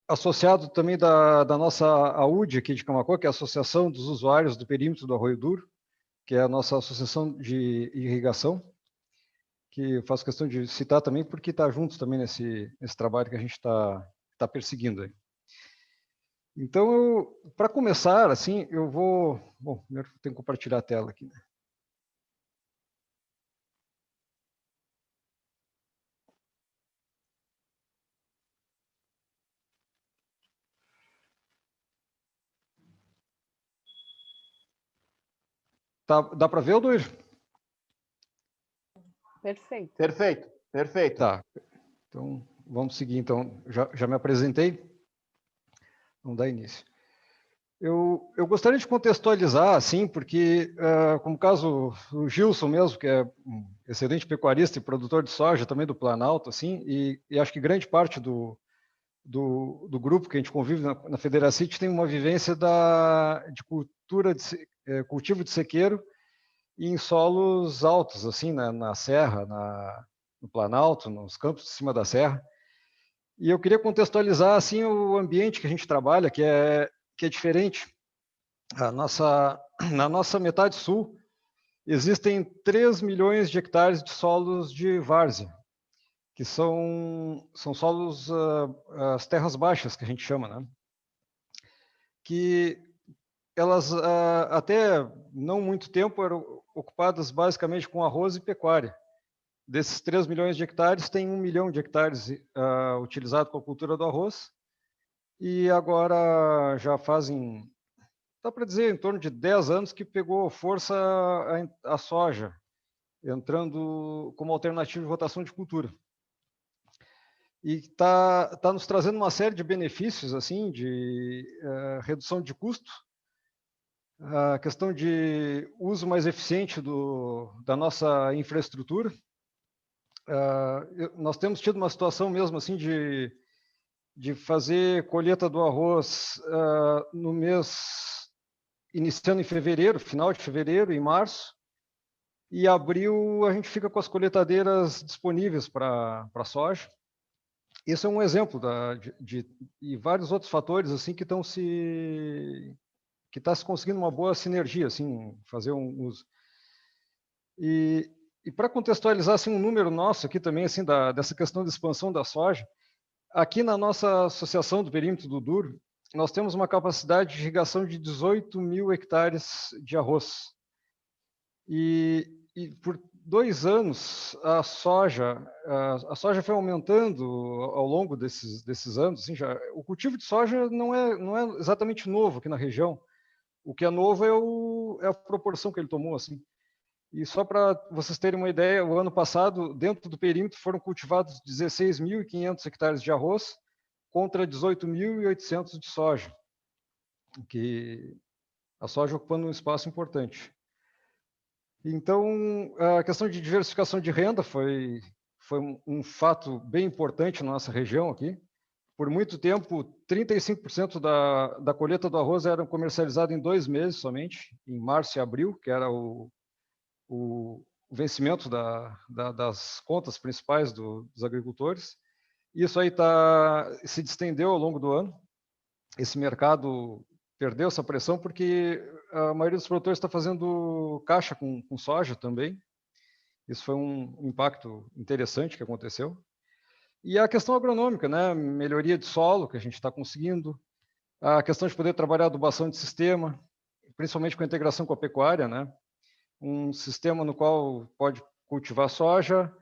associado também da nossa AUD aqui de Camaquã, que é a Associação dos Usuários do Perímetro do Arroio Duro, que é a nossa associação de irrigação, que eu faço questão de citar também, porque está junto também nesse trabalho que a gente está perseguindo aí. Então, para começar, assim, eu vou... Bom, primeiro eu tenho que compartilhar a tela aqui, né? Tá, dá para ver, Odoir? Perfeito. Perfeito, perfeito. Tá, então vamos seguir. Então, já me apresentei. Vamos dar início. Eu gostaria de contextualizar, assim, porque, como caso o Gilson mesmo, que é um excelente pecuarista e produtor de soja também do Planalto, assim, e acho que grande parte do grupo que a gente convive na Federacite tem uma vivência de cultura, cultivo de sequeiro em solos altos, assim, na serra, no Planalto, nos campos de cima da serra. E eu queria contextualizar, assim, o ambiente que a gente trabalha, que é diferente. Na nossa metade sul, existem 3 milhões de hectares de solos de várzea, que são solos, as terras baixas, que a gente chama, né? Que elas, até não muito tempo, eram ocupadas basicamente com arroz e pecuária. Desses 3 milhões de hectares, tem 1 milhão de hectares utilizado com a cultura do arroz, e agora já fazem, dá para dizer, em torno de 10 anos que pegou força a soja, entrando como alternativa de rotação de cultura. E está nos trazendo uma série de benefícios, assim, de redução de custo, a questão de uso mais eficiente da nossa infraestrutura. Nós temos tido uma situação mesmo assim de fazer colheita do arroz no mês, iniciando em fevereiro, final de fevereiro, em março, e abril a gente fica com as colheitadeiras disponíveis para soja. Esse é um exemplo e vários outros fatores assim que está se conseguindo uma boa sinergia, assim, fazer um uso. E para contextualizar assim, um número nosso aqui também, assim, dessa questão de expansão da soja, aqui na nossa associação do perímetro do Duro, nós temos uma capacidade de irrigação de 18 mil hectares de arroz. E por 2 anos, a soja foi aumentando ao longo desses anos. Assim, o cultivo de soja não é exatamente novo aqui na região. O que é novo é a proporção que ele tomou, assim. E só para vocês terem uma ideia, o ano passado, dentro do perímetro, foram cultivados 16.500 hectares de arroz contra 18.800 de soja, que a soja ocupando um espaço importante. Então, a questão de diversificação de renda foi um fato bem importante na nossa região aqui. Por muito tempo, 35% da colheita do arroz era comercializada em 2 meses somente, em março e abril, que era o vencimento das contas principais dos agricultores. Isso aí se distendeu ao longo do ano. Esse mercado perdeu essa pressão porque a maioria dos produtores está fazendo caixa com soja também. Isso foi um impacto interessante que aconteceu. E a questão agronômica, né? Melhoria de solo que a gente está conseguindo, a questão de poder trabalhar adubação de sistema, principalmente com a integração com a pecuária, né? Um sistema no qual pode cultivar soja,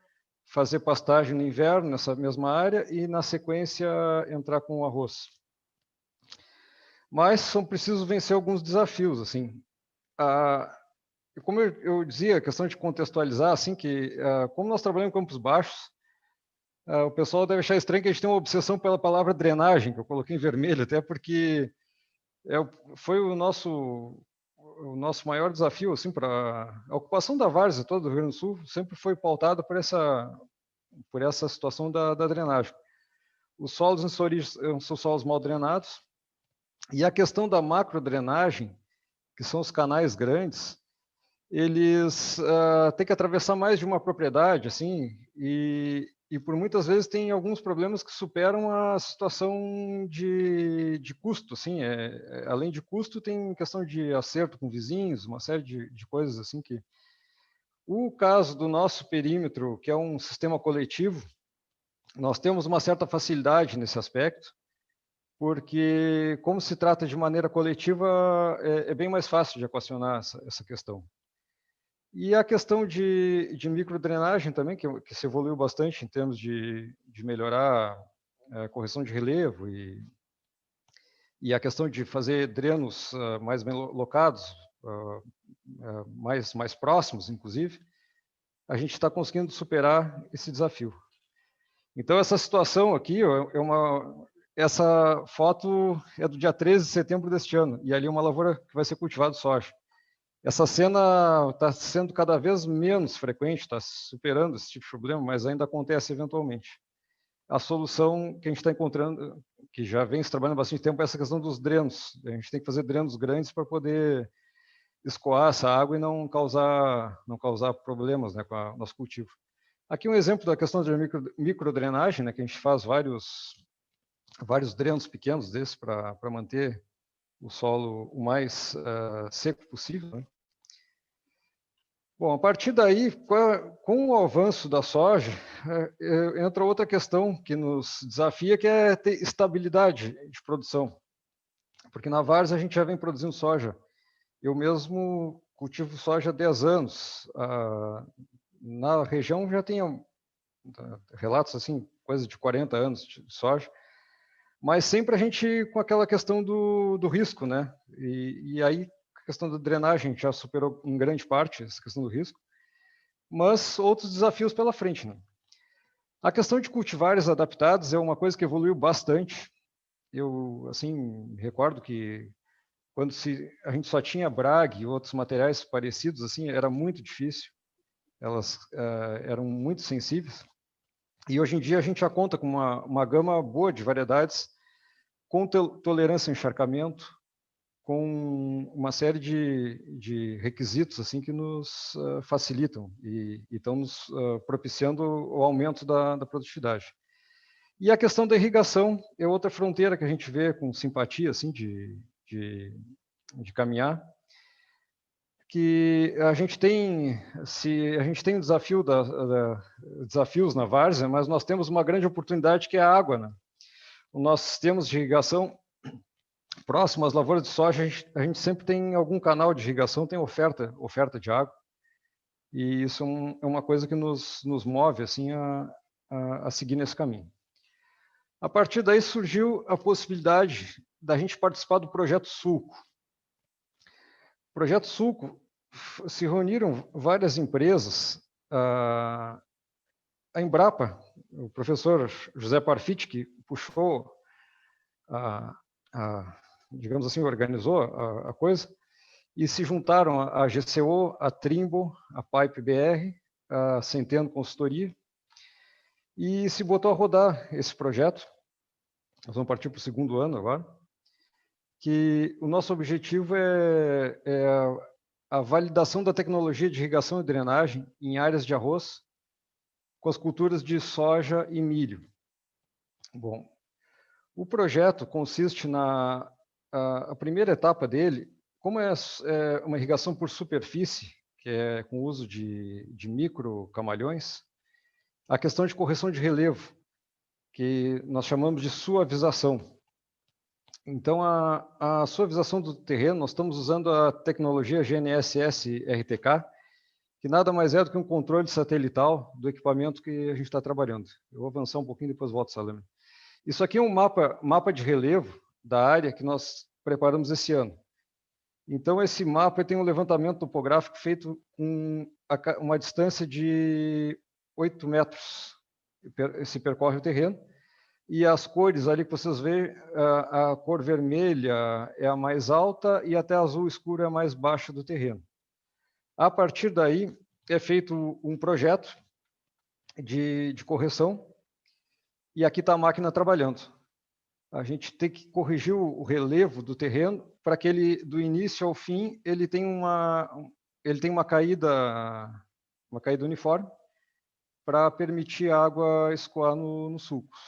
fazer pastagem no inverno nessa mesma área e, na sequência, entrar com o arroz. Mas são precisos vencer alguns desafios, assim. Como eu dizia, a questão de contextualizar, assim, que como nós trabalhamos em Campos Baixos, o pessoal deve achar estranho que a gente tem uma obsessão pela palavra drenagem, que eu coloquei em vermelho, até porque foi o nosso maior desafio, assim, para a ocupação da várzea toda do Rio Grande do Sul, sempre foi pautada por essa situação da drenagem. Os solos em sua origem são solos mal drenados, e a questão da macrodrenagem, que são os canais grandes, eles têm que atravessar mais de uma propriedade, assim, e e por muitas vezes tem alguns problemas que superam a situação de custo, assim, além de custo tem questão de acerto com vizinhos, uma série de coisas assim que... O caso do nosso perímetro, que é um sistema coletivo, nós temos uma certa facilidade nesse aspecto, porque como se trata de maneira coletiva, é bem mais fácil de equacionar essa questão. E a questão de microdrenagem também, que se evoluiu bastante em termos de melhorar a correção de relevo e a questão de fazer drenos mais bem locados, mais próximos, inclusive, a gente está conseguindo superar esse desafio. Então, essa situação aqui essa foto é do dia 13 de setembro deste ano, e ali é uma lavoura que vai ser cultivado soja. Essa cena está sendo cada vez menos frequente, está superando esse tipo de problema, mas ainda acontece eventualmente. A solução que a gente está encontrando, que já vem se trabalhando há bastante tempo, é essa questão dos drenos. A gente tem que fazer drenos grandes para poder escoar essa água e não causar problemas, né, com o nosso cultivo. Aqui um exemplo da questão de microdrenagem, né, que a gente faz vários drenos pequenos desses para manter o solo o mais seco possível, né? Bom, a partir daí, com o avanço da soja, entra outra questão que nos desafia, que é ter estabilidade de produção. Porque na várzea a gente já vem produzindo soja. Eu mesmo cultivo soja há 10 anos. Na região já tem relatos assim, coisa de 40 anos de soja, mas sempre a gente com aquela questão do risco, né? E aí a questão da drenagem já superou em grande parte essa questão do risco, mas outros desafios pela frente, né? A questão de cultivares adaptados é uma coisa que evoluiu bastante. Eu, assim, recordo que quando a gente só tinha Brag e outros materiais parecidos, assim, era muito difícil. Elas eram muito sensíveis. E hoje em dia a gente já conta com uma gama boa de variedades com tolerância a encharcamento, com uma série de requisitos assim que nos facilitam e estão nos propiciando o aumento da produtividade. E a questão da irrigação é outra fronteira que a gente vê com simpatia assim de caminhar, que a gente tem, se a gente tem um desafio desafios na várzea, mas nós temos uma grande oportunidade que é a água, né? Os nossos sistemas de irrigação próximo às lavouras de soja, a gente sempre tem algum canal de irrigação, tem oferta de água, e isso é uma coisa que nos move assim a seguir nesse caminho. A partir daí surgiu a possibilidade da gente participar do Projeto Sulco. O Projeto Sulco se reuniram várias empresas, a Embrapa, o professor José Parfit, que puxou digamos assim, organizou a coisa, e se juntaram a GCO, a Trimble, a Pipe BR, a Centeno Consultoria, e se botou a rodar esse projeto. Nós vamos partir para o segundo ano agora, que o nosso objetivo é a validação da tecnologia de irrigação e drenagem em áreas de arroz com as culturas de soja e milho. Bom, o projeto consiste a primeira etapa dele, como é uma irrigação por superfície, que é com o uso de micro camalhões, a questão de correção de relevo, que nós chamamos de suavização. Então, a suavização do terreno, nós estamos usando a tecnologia GNSS-RTK, que nada mais é do que um controle satelital do equipamento que a gente está trabalhando. Eu vou avançar um pouquinho, depois volto, Salame. Isso aqui é um mapa de relevo da área que nós preparamos esse ano. Então, esse mapa tem um levantamento topográfico feito com uma distância de 8 metros. Se percorre o terreno. E as cores ali que vocês veem, a cor vermelha é a mais alta e até a azul escuro é a mais baixa do terreno. A partir daí, é feito um projeto de correção e aqui está a máquina trabalhando. A gente tem que corrigir o relevo do terreno para que ele, do início ao fim, ele tenha uma caída uniforme para permitir a água escoar nos sulcos.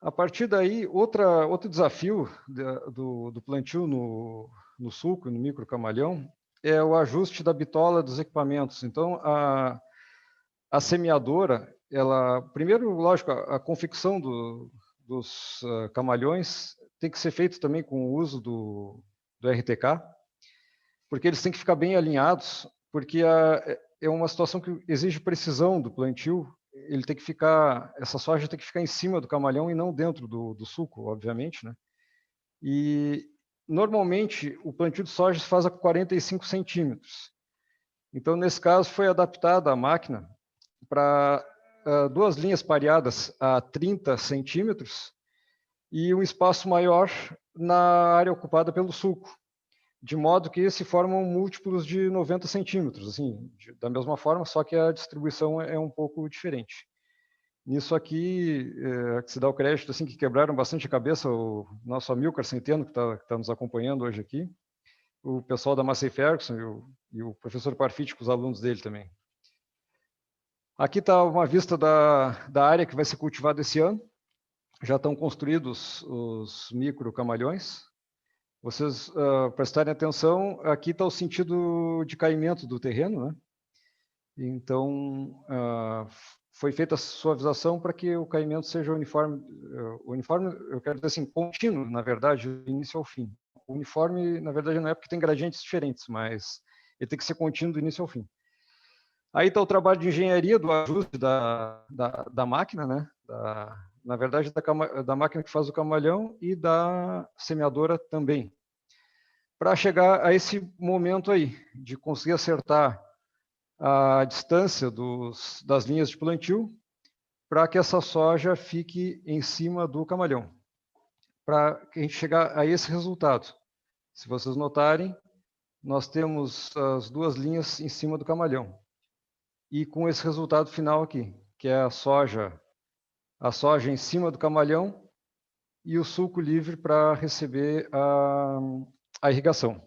A partir daí, outro desafio do plantio no sulco, no microcamalhão, é o ajuste da bitola dos equipamentos. Então, a semeadora, primeiro, lógico, a confecção dos camalhões tem que ser feito também com o uso do RTK, porque eles têm que ficar bem alinhados, porque é uma situação que exige precisão do plantio. Essa soja tem que ficar em cima do camalhão e não dentro do sulco, obviamente, né? E normalmente o plantio de soja se faz a 45 centímetros. Então, nesse caso, foi adaptada a máquina para duas linhas pareadas a 30 centímetros e um espaço maior na área ocupada pelo sulco, de modo que se formam múltiplos de 90 centímetros, assim, da mesma forma, só que a distribuição é um pouco diferente. Nisso aqui, que se dá o crédito, assim, que quebraram bastante a cabeça, o nosso Amilcar Centeno, que tá nos acompanhando hoje aqui, o pessoal da Massey Ferguson e o professor Parfit, com os alunos dele também. Aqui está uma vista da área que vai ser cultivada esse ano. Já estão construídos os micro camalhões. Vocês prestarem atenção, aqui está o sentido de caimento do terreno, né? Então, foi feita a suavização para que o caimento seja uniforme. Uniforme, eu quero dizer assim, contínuo, na verdade, do início ao fim. O uniforme, na verdade, não é porque tem gradientes diferentes, mas ele tem que ser contínuo do início ao fim. Aí está o trabalho de engenharia do ajuste da máquina, né? Na verdade, da máquina que faz o camalhão e da semeadora também. Para chegar a esse momento aí, de conseguir acertar a distância das linhas de plantio, para que essa soja fique em cima do camalhão. Para que a gente chegar a esse resultado. Se vocês notarem, nós temos as duas linhas em cima do camalhão. E com esse resultado final aqui, que é a soja em cima do camalhão e o sulco livre para receber a irrigação.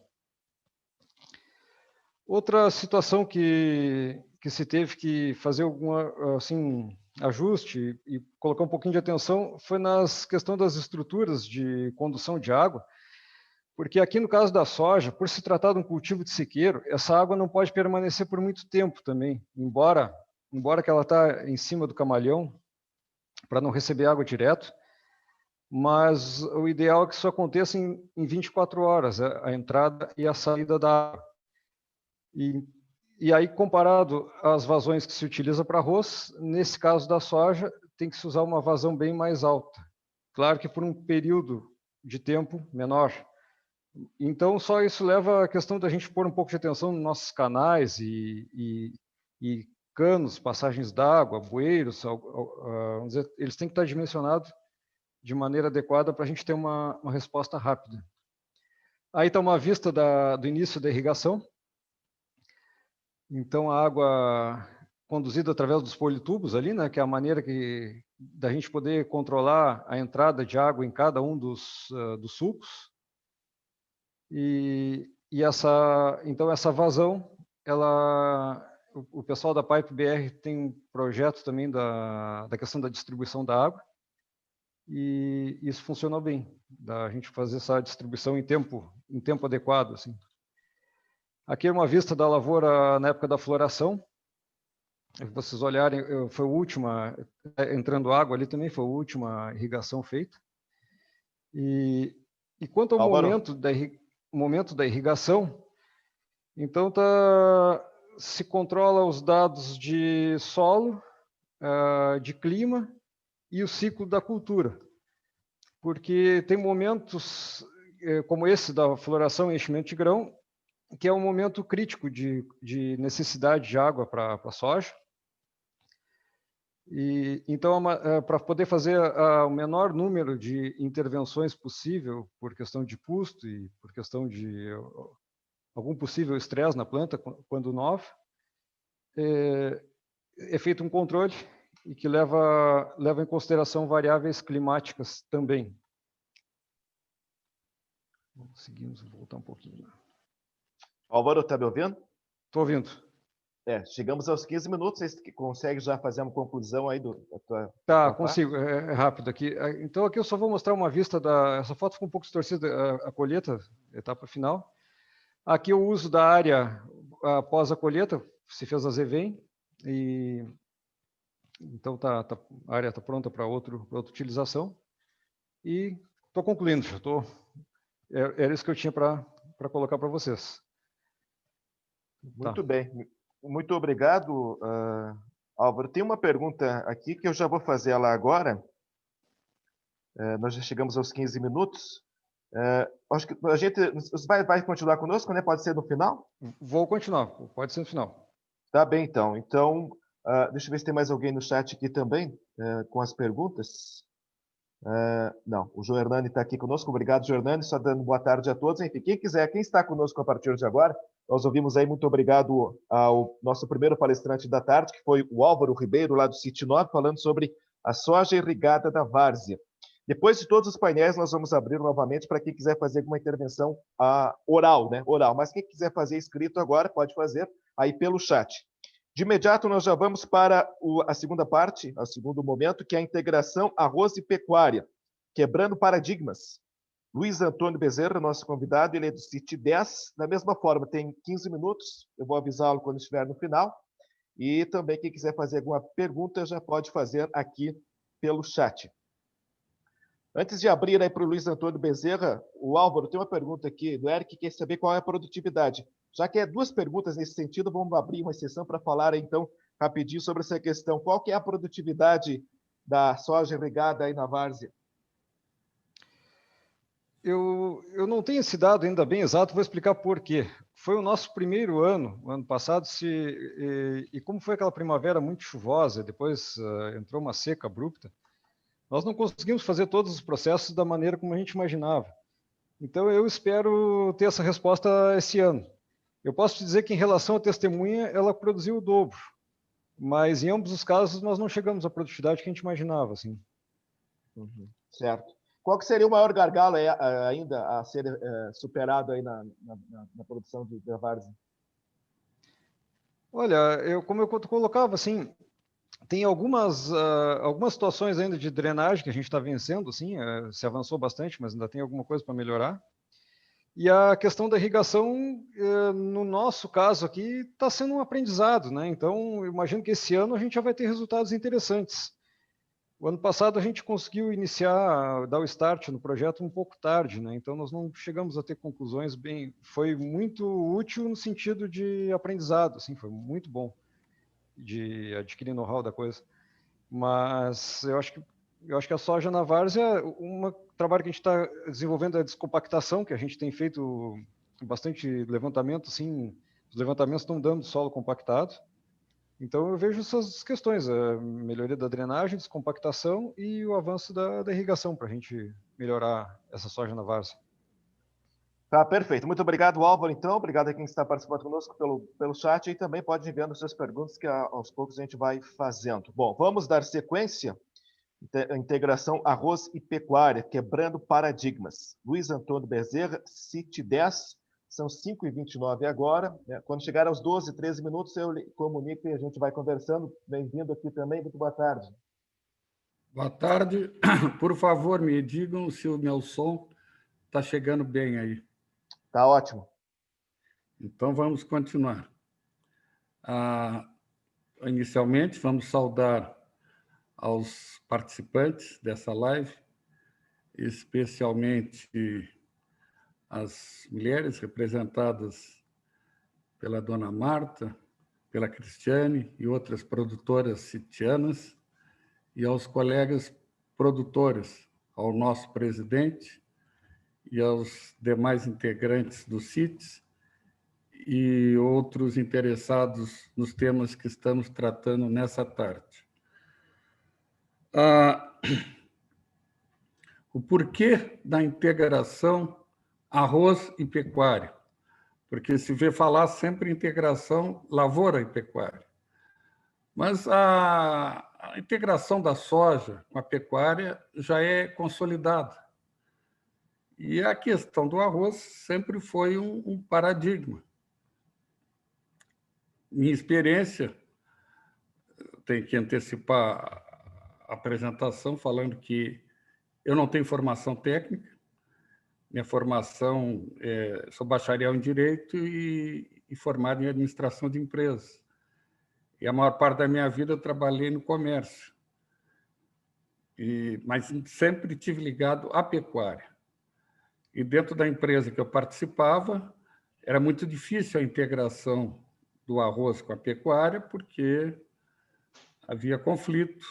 Outra situação que se teve que fazer algum ajuste e colocar um pouquinho de atenção foi nas questões das estruturas de condução de água, porque aqui no caso da soja, por se tratar de um cultivo de sequeiro, essa água não pode permanecer por muito tempo também, embora que ela está em cima do camalhão, para não receber água direto, mas o ideal é que isso aconteça em 24 horas, a entrada e a saída da água. E aí, comparado às vazões que se utiliza para arroz, nesse caso da soja, tem que se usar uma vazão bem mais alta. Claro que por um período de tempo menor. Então, só isso leva à questão da gente pôr um pouco de atenção nos nossos canais e canos, passagens d'água, bueiros, vamos dizer, eles têm que estar dimensionados de maneira adequada para a gente ter uma resposta rápida. Aí está uma vista do início da irrigação. Então, a água conduzida através dos politubos ali, né, que é a maneira da gente poder controlar a entrada de água em cada um dos sulcos. Então, essa vazão, o pessoal da Pipe BR tem um projeto também da questão da distribuição da água, e isso funcionou bem, da gente fazer essa distribuição em tempo adequado, assim. Aqui é uma vista da lavoura na época da floração. Se vocês olharem, foi a última, entrando água ali também, foi a última irrigação feita. E quanto ao momento da irrigação, então se controla os dados de solo, de clima e o ciclo da cultura. Porque tem momentos, como esse da floração e enchimento de grão, que é um momento crítico de necessidade de água para a soja. Então, para poder fazer o menor número de intervenções possível, por questão de custo e por questão de algum possível estresse na planta quando nova, é feito um controle e que leva em consideração variáveis climáticas também. Conseguimos voltar um pouquinho. Álvaro, está me ouvindo? Estou ouvindo. chegamos aos 15 minutos. Você consegue já fazer uma conclusão aí da tua Tá, tua consigo. parte? É rápido aqui. Então, aqui eu só vou mostrar uma vista essa foto ficou um pouco distorcida, a colheita, etapa final. Aqui o uso da área após a colheita, se fez a ZVEM, e então a área está pronta para outra utilização. E estou concluindo, era isso que eu tinha para colocar para vocês. Muito bem. Muito obrigado, Álvaro. Tem uma pergunta aqui que eu já vou fazer ela agora. Nós já chegamos aos 15 minutos. Acho que a gente vai continuar conosco, né? Pode ser no final? Vou continuar, pode ser no final. Tá bem, então. Então, deixa eu ver se tem mais alguém no chat aqui também, com as perguntas. Não, o João Hernani está aqui conosco. Obrigado, João Hernani. Só dando boa tarde a todos. Enfim, quem quiser, quem está conosco a partir de agora, nós ouvimos aí, muito obrigado ao nosso primeiro palestrante da tarde, que foi o Álvaro Ribeiro, lá do City 9, falando sobre a soja irrigada da várzea. Depois de todos os painéis, nós vamos abrir novamente para quem quiser fazer alguma intervenção oral, né? Oral. Mas quem quiser fazer escrito agora, pode fazer aí pelo chat. De imediato, nós já vamos para a segunda parte, o segundo momento, que é a integração arroz e pecuária, quebrando paradigmas. Luiz Antônio Bezerra, nosso convidado, ele é do City 10. Da mesma forma, tem 15 minutos, eu vou avisá-lo quando estiver no final. E também, quem quiser fazer alguma pergunta, já pode fazer aqui pelo chat. Antes de abrir aí para o Luiz Antônio Bezerra, o Álvaro tem uma pergunta aqui do Eric, que quer saber qual é a produtividade. Já que é duas perguntas nesse sentido, vamos abrir uma sessão para falar, então, rapidinho sobre essa questão. Qual que é a produtividade da soja irrigada aí na várzea? Eu não tenho esse dado ainda bem exato, vou explicar por quê. Foi o nosso primeiro ano, o ano passado, e como foi aquela primavera muito chuvosa, depois entrou uma seca abrupta, nós não conseguimos fazer todos os processos da maneira como a gente imaginava. Então, eu espero ter essa resposta esse ano. Eu posso te dizer que, em relação à testemunha, ela produziu o dobro, mas em ambos os casos nós não chegamos à produtividade que a gente imaginava. Assim. Certo. Qual que seria o maior gargalo ainda a ser superado aí na produção da várzea? Olha, como eu colocava, assim, tem algumas situações ainda de drenagem que a gente está vencendo, assim, se avançou bastante, mas ainda tem alguma coisa para melhorar. E a questão da irrigação, no nosso caso aqui, está sendo um aprendizado, né? Então, eu imagino que esse ano a gente já vai ter resultados interessantes. O ano passado a gente conseguiu dar o start no projeto um pouco tarde, né? Então nós não chegamos a ter conclusões bem. Foi muito útil no sentido de aprendizado, assim, foi muito bom de adquirir know-how da coisa. Mas eu acho que a soja na várzea, trabalho que a gente está desenvolvendo é a descompactação, que a gente tem feito bastante levantamento, assim, os levantamentos estão dando solo compactado. Então eu vejo essas questões, a melhoria da drenagem, descompactação e o avanço da irrigação para a gente melhorar essa soja na várzea. Tá, perfeito. Muito obrigado, Álvaro, então. Obrigado a quem está participando conosco pelo chat e também pode enviando suas perguntas que aos poucos a gente vai fazendo. Bom, vamos dar sequência. Integração arroz e pecuária, quebrando paradigmas. Luiz Antônio Bezerra, City 10. São 5h29 agora. Quando chegar aos 12, 13 minutos, eu comunico e a gente vai conversando. Bem-vindo aqui também. Muito boa tarde. Boa tarde. Por favor, me digam se o meu som está chegando bem aí. Está ótimo. Então, vamos continuar. Inicialmente, vamos saudar aos participantes dessa live, especialmente as mulheres representadas pela dona Marta, pela Cristiane e outras produtoras citianas, e aos colegas produtores, ao nosso presidente e aos demais integrantes do CITES e outros interessados nos temas que estamos tratando nessa tarde. O porquê da integração arroz e pecuária? Porque se vê falar sempre integração lavoura e pecuária. Mas a integração da soja com a pecuária já é consolidada. E a questão do arroz sempre foi um paradigma. minha experiência, tenho que antecipar a apresentação falando que eu não tenho formação técnica, minha formação sou bacharel em Direito e formado em Administração de Empresas. E a maior parte da minha vida eu trabalhei no comércio, mas sempre tive ligado à pecuária. E dentro da empresa que eu participava, era muito difícil a integração do arroz com a pecuária, porque havia conflito,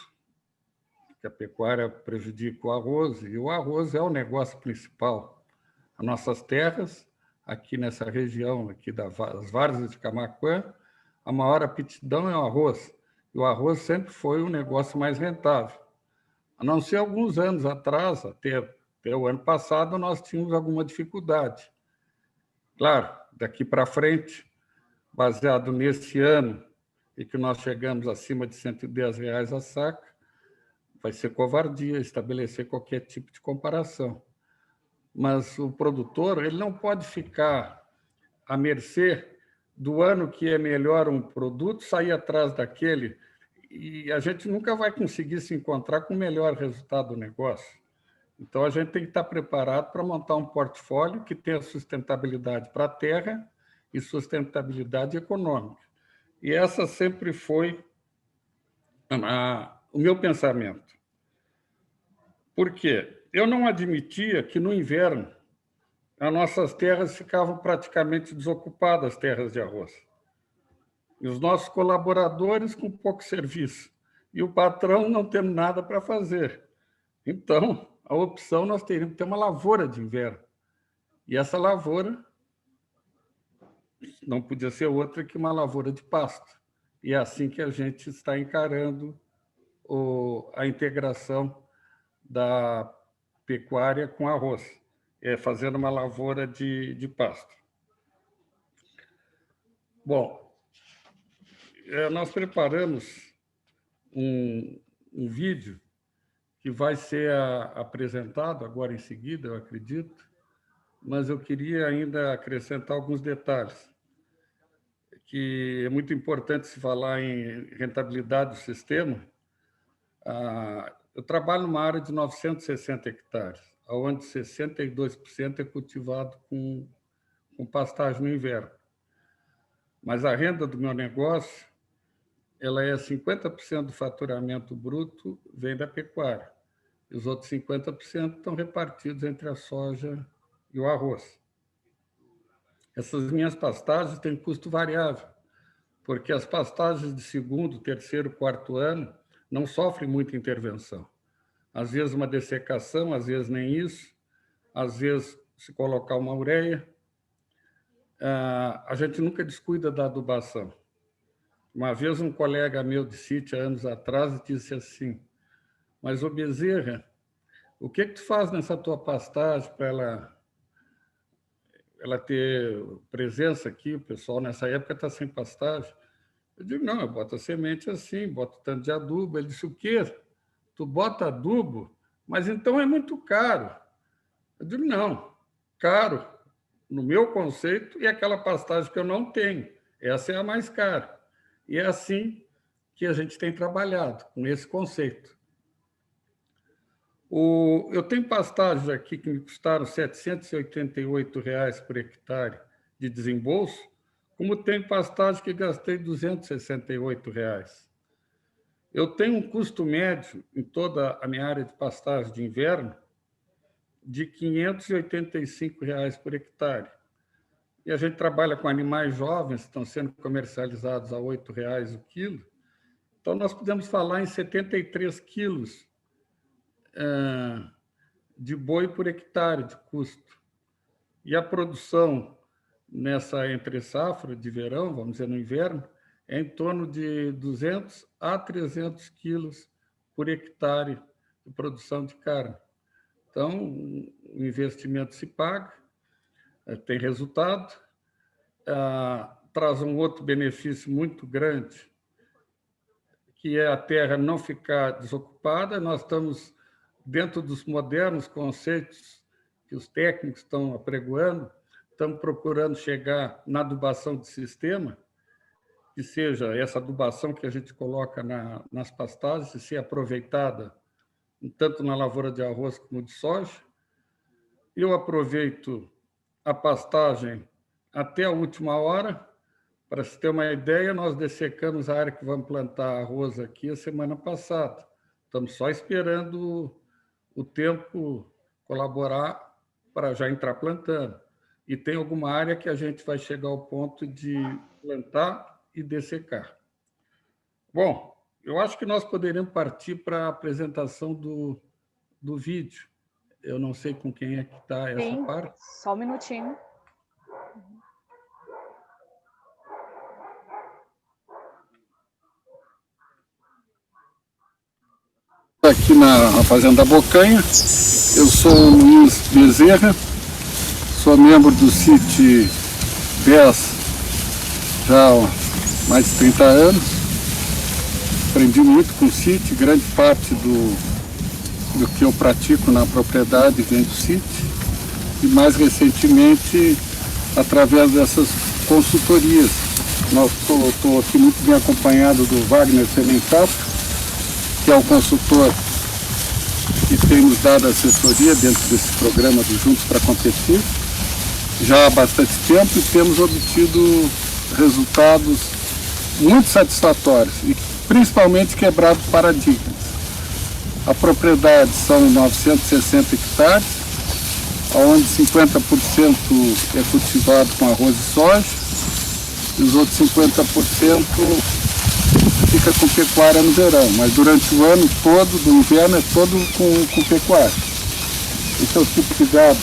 que a pecuária prejudica o arroz, e o arroz é o negócio principal. As nossas terras, aqui nessa região aqui das várzeas de Camaquã, a maior aptidão é o arroz, e o arroz sempre foi o negócio mais rentável. A não ser alguns anos atrás, até o ano passado, nós tínhamos alguma dificuldade. Claro, daqui para frente, baseado nesse ano, e que nós chegamos acima de R$110 a saca, vai ser covardia estabelecer qualquer tipo de comparação. Mas o produtor ele não pode ficar à mercê do ano que é melhor um produto, sair atrás daquele, e a gente nunca vai conseguir se encontrar com o melhor resultado do negócio. Então, a gente tem que estar preparado para montar um portfólio que tenha sustentabilidade para a terra e sustentabilidade econômica. E essa sempre foi o meu pensamento. Por quê? Eu não admitia que, no inverno, as nossas terras ficavam praticamente desocupadas, as terras de arroz. E os nossos colaboradores com pouco serviço. E o patrão não tendo nada para fazer. Então, a opção nós teríamos que ter uma lavoura de inverno. E essa lavoura não podia ser outra que uma lavoura de pasto. E é assim que a gente está encarando a integração da pecuária com arroz, fazendo uma lavoura de pasto. Bom, nós preparamos um vídeo que vai ser apresentado agora em seguida, eu acredito, mas eu queria ainda acrescentar alguns detalhes, que é muito importante se falar em rentabilidade do sistema. Eu trabalho numa área de 960 hectares, onde 62% é cultivado com pastagem no inverno. Mas a renda do meu negócio ela é 50% do faturamento bruto vem da pecuária. E os outros 50% estão repartidos entre a soja e o arroz. Essas minhas pastagens têm custo variável, porque as pastagens de segundo, terceiro, quarto ano não sofrem muita intervenção. Às vezes uma dessecação, às vezes nem isso, às vezes se colocar uma ureia. A gente nunca descuida da adubação. Uma vez um colega meu de sítio, há anos atrás, disse assim: mas, ô Bezerra, o que tu faz nessa tua pastagem para ela ter presença aqui? O pessoal nessa época está sem pastagem. Eu digo, não, eu boto a semente assim, boto tanto de adubo. Ele disse, o quê? Tu bota adubo? Mas então é muito caro. Eu digo, não, caro, no meu conceito, é aquela pastagem que eu não tenho. Essa é a mais cara. E é assim que a gente tem trabalhado, com esse conceito. Eu tenho pastagens aqui que me custaram R$ 788 por hectare de desembolso, como tem pastagem que gastei R$ 268. Eu tenho um custo médio em toda a minha área de pastagem de inverno de R$ 585 por hectare. E a gente trabalha com animais jovens, que estão sendo comercializados a R$ 8 o quilo. Então, nós podemos falar em 73 quilos de boi por hectare de custo. E a produção nessa entre-safra de verão, vamos dizer, no inverno, é em torno de 200 a 300 quilos por hectare de produção de carne. Então, o investimento se paga, tem resultado, traz um outro benefício muito grande, que é a terra não ficar desocupada. Nós estamos dentro dos modernos conceitos que os técnicos estão apregoando, estamos procurando chegar na adubação de sistema, que seja essa adubação que a gente coloca nas pastagens e ser aproveitada tanto na lavoura de arroz como de soja. Eu aproveito a pastagem até a última hora. Para se ter uma ideia, nós dessecamos a área que vamos plantar arroz aqui a semana passada. Estamos só esperando o tempo colaborar para já entrar plantando. E tem alguma área que a gente vai chegar ao ponto de plantar e dessecar. Bom, eu acho que nós poderíamos partir para a apresentação do vídeo. Eu não sei com quem é que está essa parte. Só um minutinho. Aqui na Fazenda Bocanha, eu sou o Luiz Bezerra, sou membro do CIT 10 já há mais de 30 anos. Aprendi muito com o CIT, grande parte do que eu pratico na propriedade vem do CIT, e mais recentemente através dessas consultorias. Estou aqui muito bem acompanhado do Wagner Semencato, que é o consultor que tem nos dado assessoria dentro desse programa do Juntos para Competir, já há bastante tempo, e temos obtido resultados muito satisfatórios e principalmente quebrado paradigmas. A propriedade são 960 hectares, onde 50% é cultivado com arroz e soja, e os outros 50% fica com pecuária no verão, mas durante o ano todo, do inverno, é todo com pecuária. Esse é o tipo de gado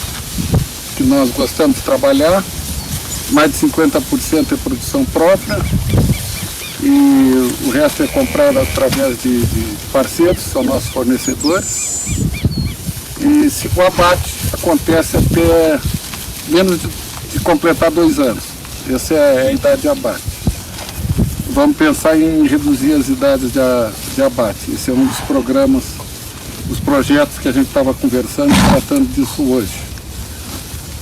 que nós gostamos de trabalhar. Mais de 50% é produção própria e o resto é comprado através de parceiros, são nossos fornecedores. E o abate acontece até menos de completar 2 anos. Essa é a idade de abate. Vamos pensar em reduzir as idades de abate. Esse é um dos programas, dos projetos que a gente estava conversando e tratando disso hoje.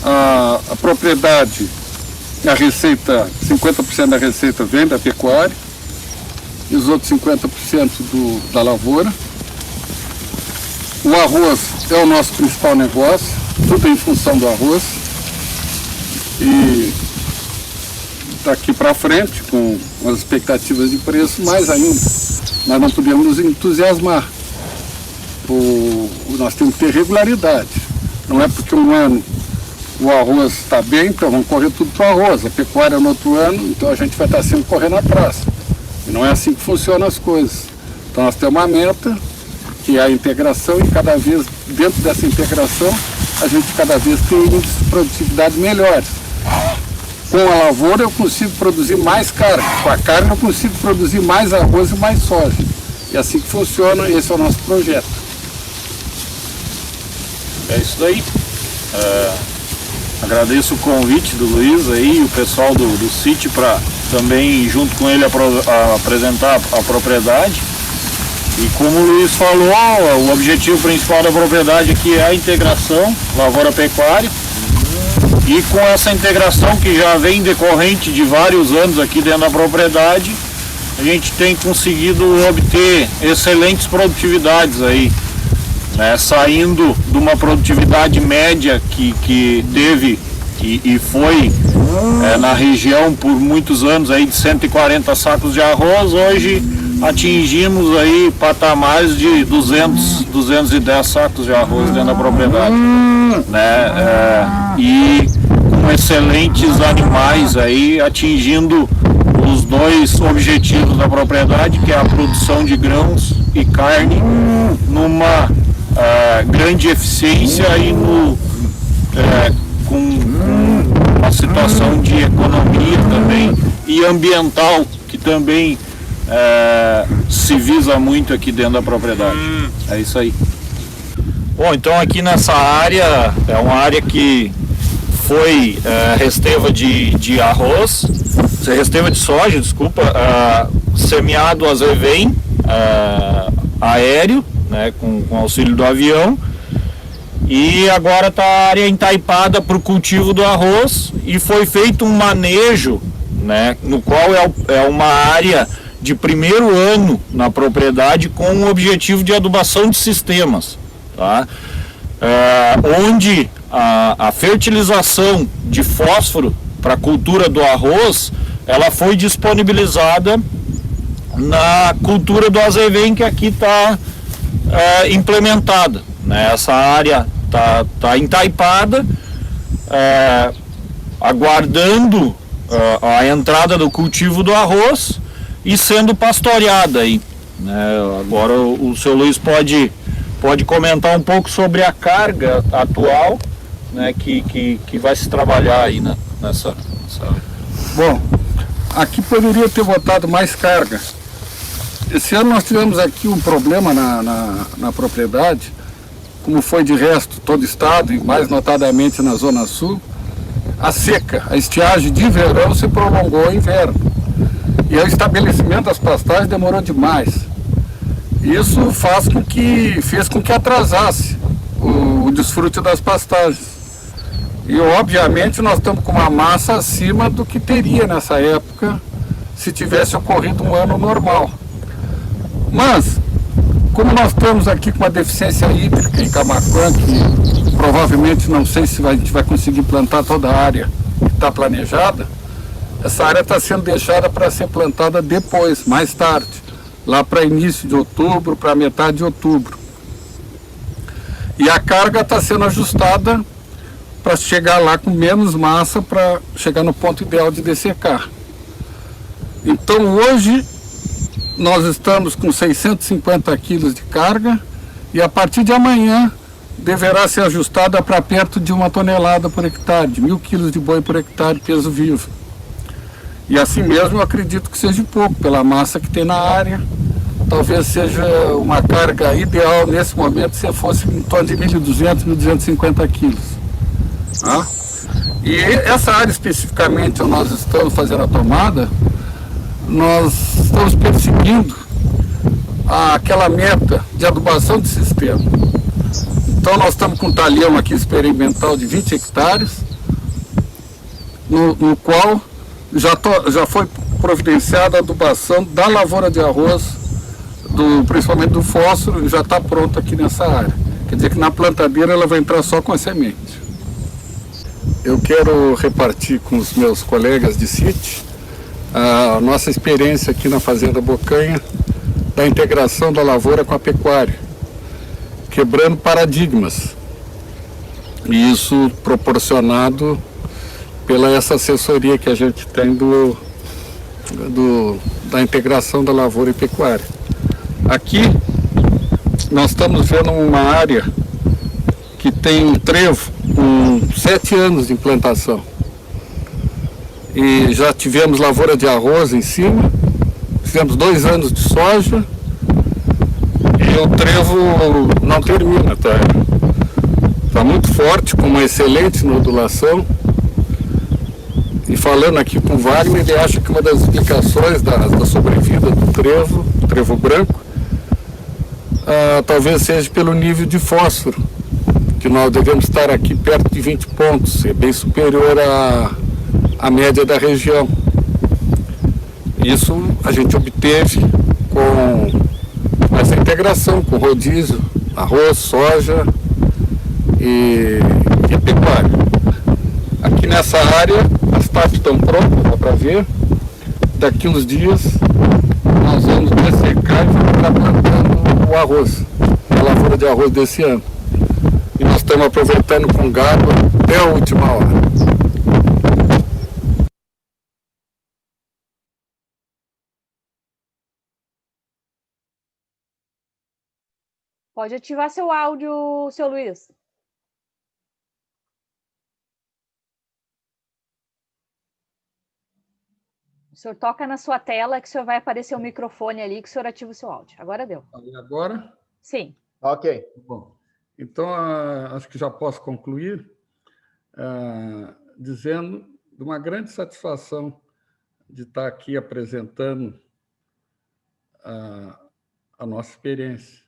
A propriedade, a receita, 50% da receita vem da pecuária e os outros 50% da lavoura. O arroz é o nosso principal negócio, tudo em função do arroz. E daqui para frente, com as expectativas de preço, mais ainda, nós não podemos nos entusiasmar. Nós temos que ter regularidade. Não é porque um ano o arroz está bem, então vamos correr tudo para o arroz. A pecuária no outro ano, então a gente vai estar sempre correndo atrás. E não é assim que funcionam as coisas. Então nós temos uma meta, que é a integração, e cada vez, dentro dessa integração, a gente cada vez tem índices de produtividade melhores. Com a lavoura eu consigo produzir mais carne, com a carne eu consigo produzir mais arroz e mais soja. E assim que funciona, esse é o nosso projeto. É isso daí. Agradeço o convite do Luiz aí, o pessoal do CIT, para também, junto com ele, apresentar a propriedade. E como o Luiz falou, o objetivo principal da propriedade aqui é a integração lavoura-pecuária. E com essa integração que já vem decorrente de vários anos aqui dentro da propriedade, a gente tem conseguido obter excelentes produtividades aí, né? Saindo de uma produtividade média que teve e foi na região por muitos anos aí de 140 sacos de arroz, hoje atingimos aí patamares de 210 sacos de arroz dentro da propriedade, né? E com excelentes animais aí, atingindo os 2 objetivos da propriedade, que é a produção de grãos e carne numa grande eficiência e com uma situação de economia também e ambiental, que também se visa muito aqui dentro da propriedade. É isso aí. Bom, então aqui nessa área, é uma área que foi resteva de arroz, resteva de soja, desculpa, semeado azevém aéreo, né, com auxílio do avião, e agora está a área entaipada para o cultivo do arroz, e foi feito um manejo né, no qual é uma área de primeiro ano na propriedade com o objetivo de adubação de sistemas, tá? Onde a fertilização de fósforo para a cultura do arroz, ela foi disponibilizada na cultura do azevém, que aqui está implementada, né? Essa área está entaipada, aguardando a entrada do cultivo do arroz e sendo pastoreada aí, né? Agora o seu Luiz pode comentar um pouco sobre a carga atual, né, que vai se trabalhar aí, né, nessa... Bom, aqui poderia ter botado mais carga. Esse ano nós tivemos aqui um problema na propriedade, como foi de resto todo o estado, e mais notadamente na Zona Sul. A seca, a estiagem de verão se prolongou ao inverno. E o estabelecimento das pastagens demorou demais. Isso fez com que atrasasse o desfrute das pastagens. E, obviamente, nós estamos com uma massa acima do que teria nessa época se tivesse ocorrido um ano normal. Mas, como nós estamos aqui com uma deficiência hídrica em Camaquã, que provavelmente não sei se a gente vai conseguir plantar toda a área que está planejada, essa área está sendo deixada para ser plantada depois, mais tarde, lá para início de outubro, para metade de outubro. E a carga está sendo ajustada para chegar lá com menos massa, para chegar no ponto ideal de dessecar. Então hoje nós estamos com 650 quilos de carga e a partir de amanhã deverá ser ajustada para perto de 1 tonelada por hectare, de 1.000 quilos de boi por hectare peso vivo. E assim mesmo eu acredito que seja pouco, pela massa que tem na área. Talvez seja uma carga ideal nesse momento se fosse em torno de 1.200, 1.250 quilos. Ah? E essa área especificamente onde nós estamos fazendo a tomada, nós estamos perseguindo aquela meta de adubação de sistema. Então nós estamos com um talhão aqui experimental de 20 hectares, no qual já foi providenciada a adubação da lavoura de arroz, principalmente do fósforo, já está pronto aqui nessa área. Quer dizer que na plantadeira ela vai entrar só com a semente. Eu quero repartir com os meus colegas de sítio a nossa experiência aqui na Fazenda Bocanha da integração da lavoura com a pecuária, quebrando paradigmas. E isso proporcionado pela essa assessoria que a gente tem da integração da lavoura e pecuária. Aqui nós estamos vendo uma área que tem um trevo com 7 anos de implantação. E já tivemos lavoura de arroz em cima, fizemos 2 anos de soja e o trevo não termina, tá? Está muito forte, com uma excelente nodulação. E falando aqui com o Wagner, ele acha que uma das explicações da sobrevida do trevo branco, talvez seja pelo nível de fósforo, que nós devemos estar aqui perto de 20 pontos, é bem superior à média da região. Isso a gente obteve com essa integração, com rodízio, arroz, soja e pecuária. Aqui nessa área, as partes estão prontas, dá para ver. Daqui uns dias, nós vamos dessecar e vamos estar plantando o arroz, a lavoura de arroz desse ano. E nós estamos aproveitando com gado até a última hora. Pode ativar seu áudio, seu Luiz. O senhor toca na sua tela que o senhor vai aparecer o microfone ali que o senhor ativa o seu áudio. Agora deu. E agora? Sim. Ok. Bom, então acho que já posso concluir dizendo de uma grande satisfação de estar aqui apresentando a nossa experiência.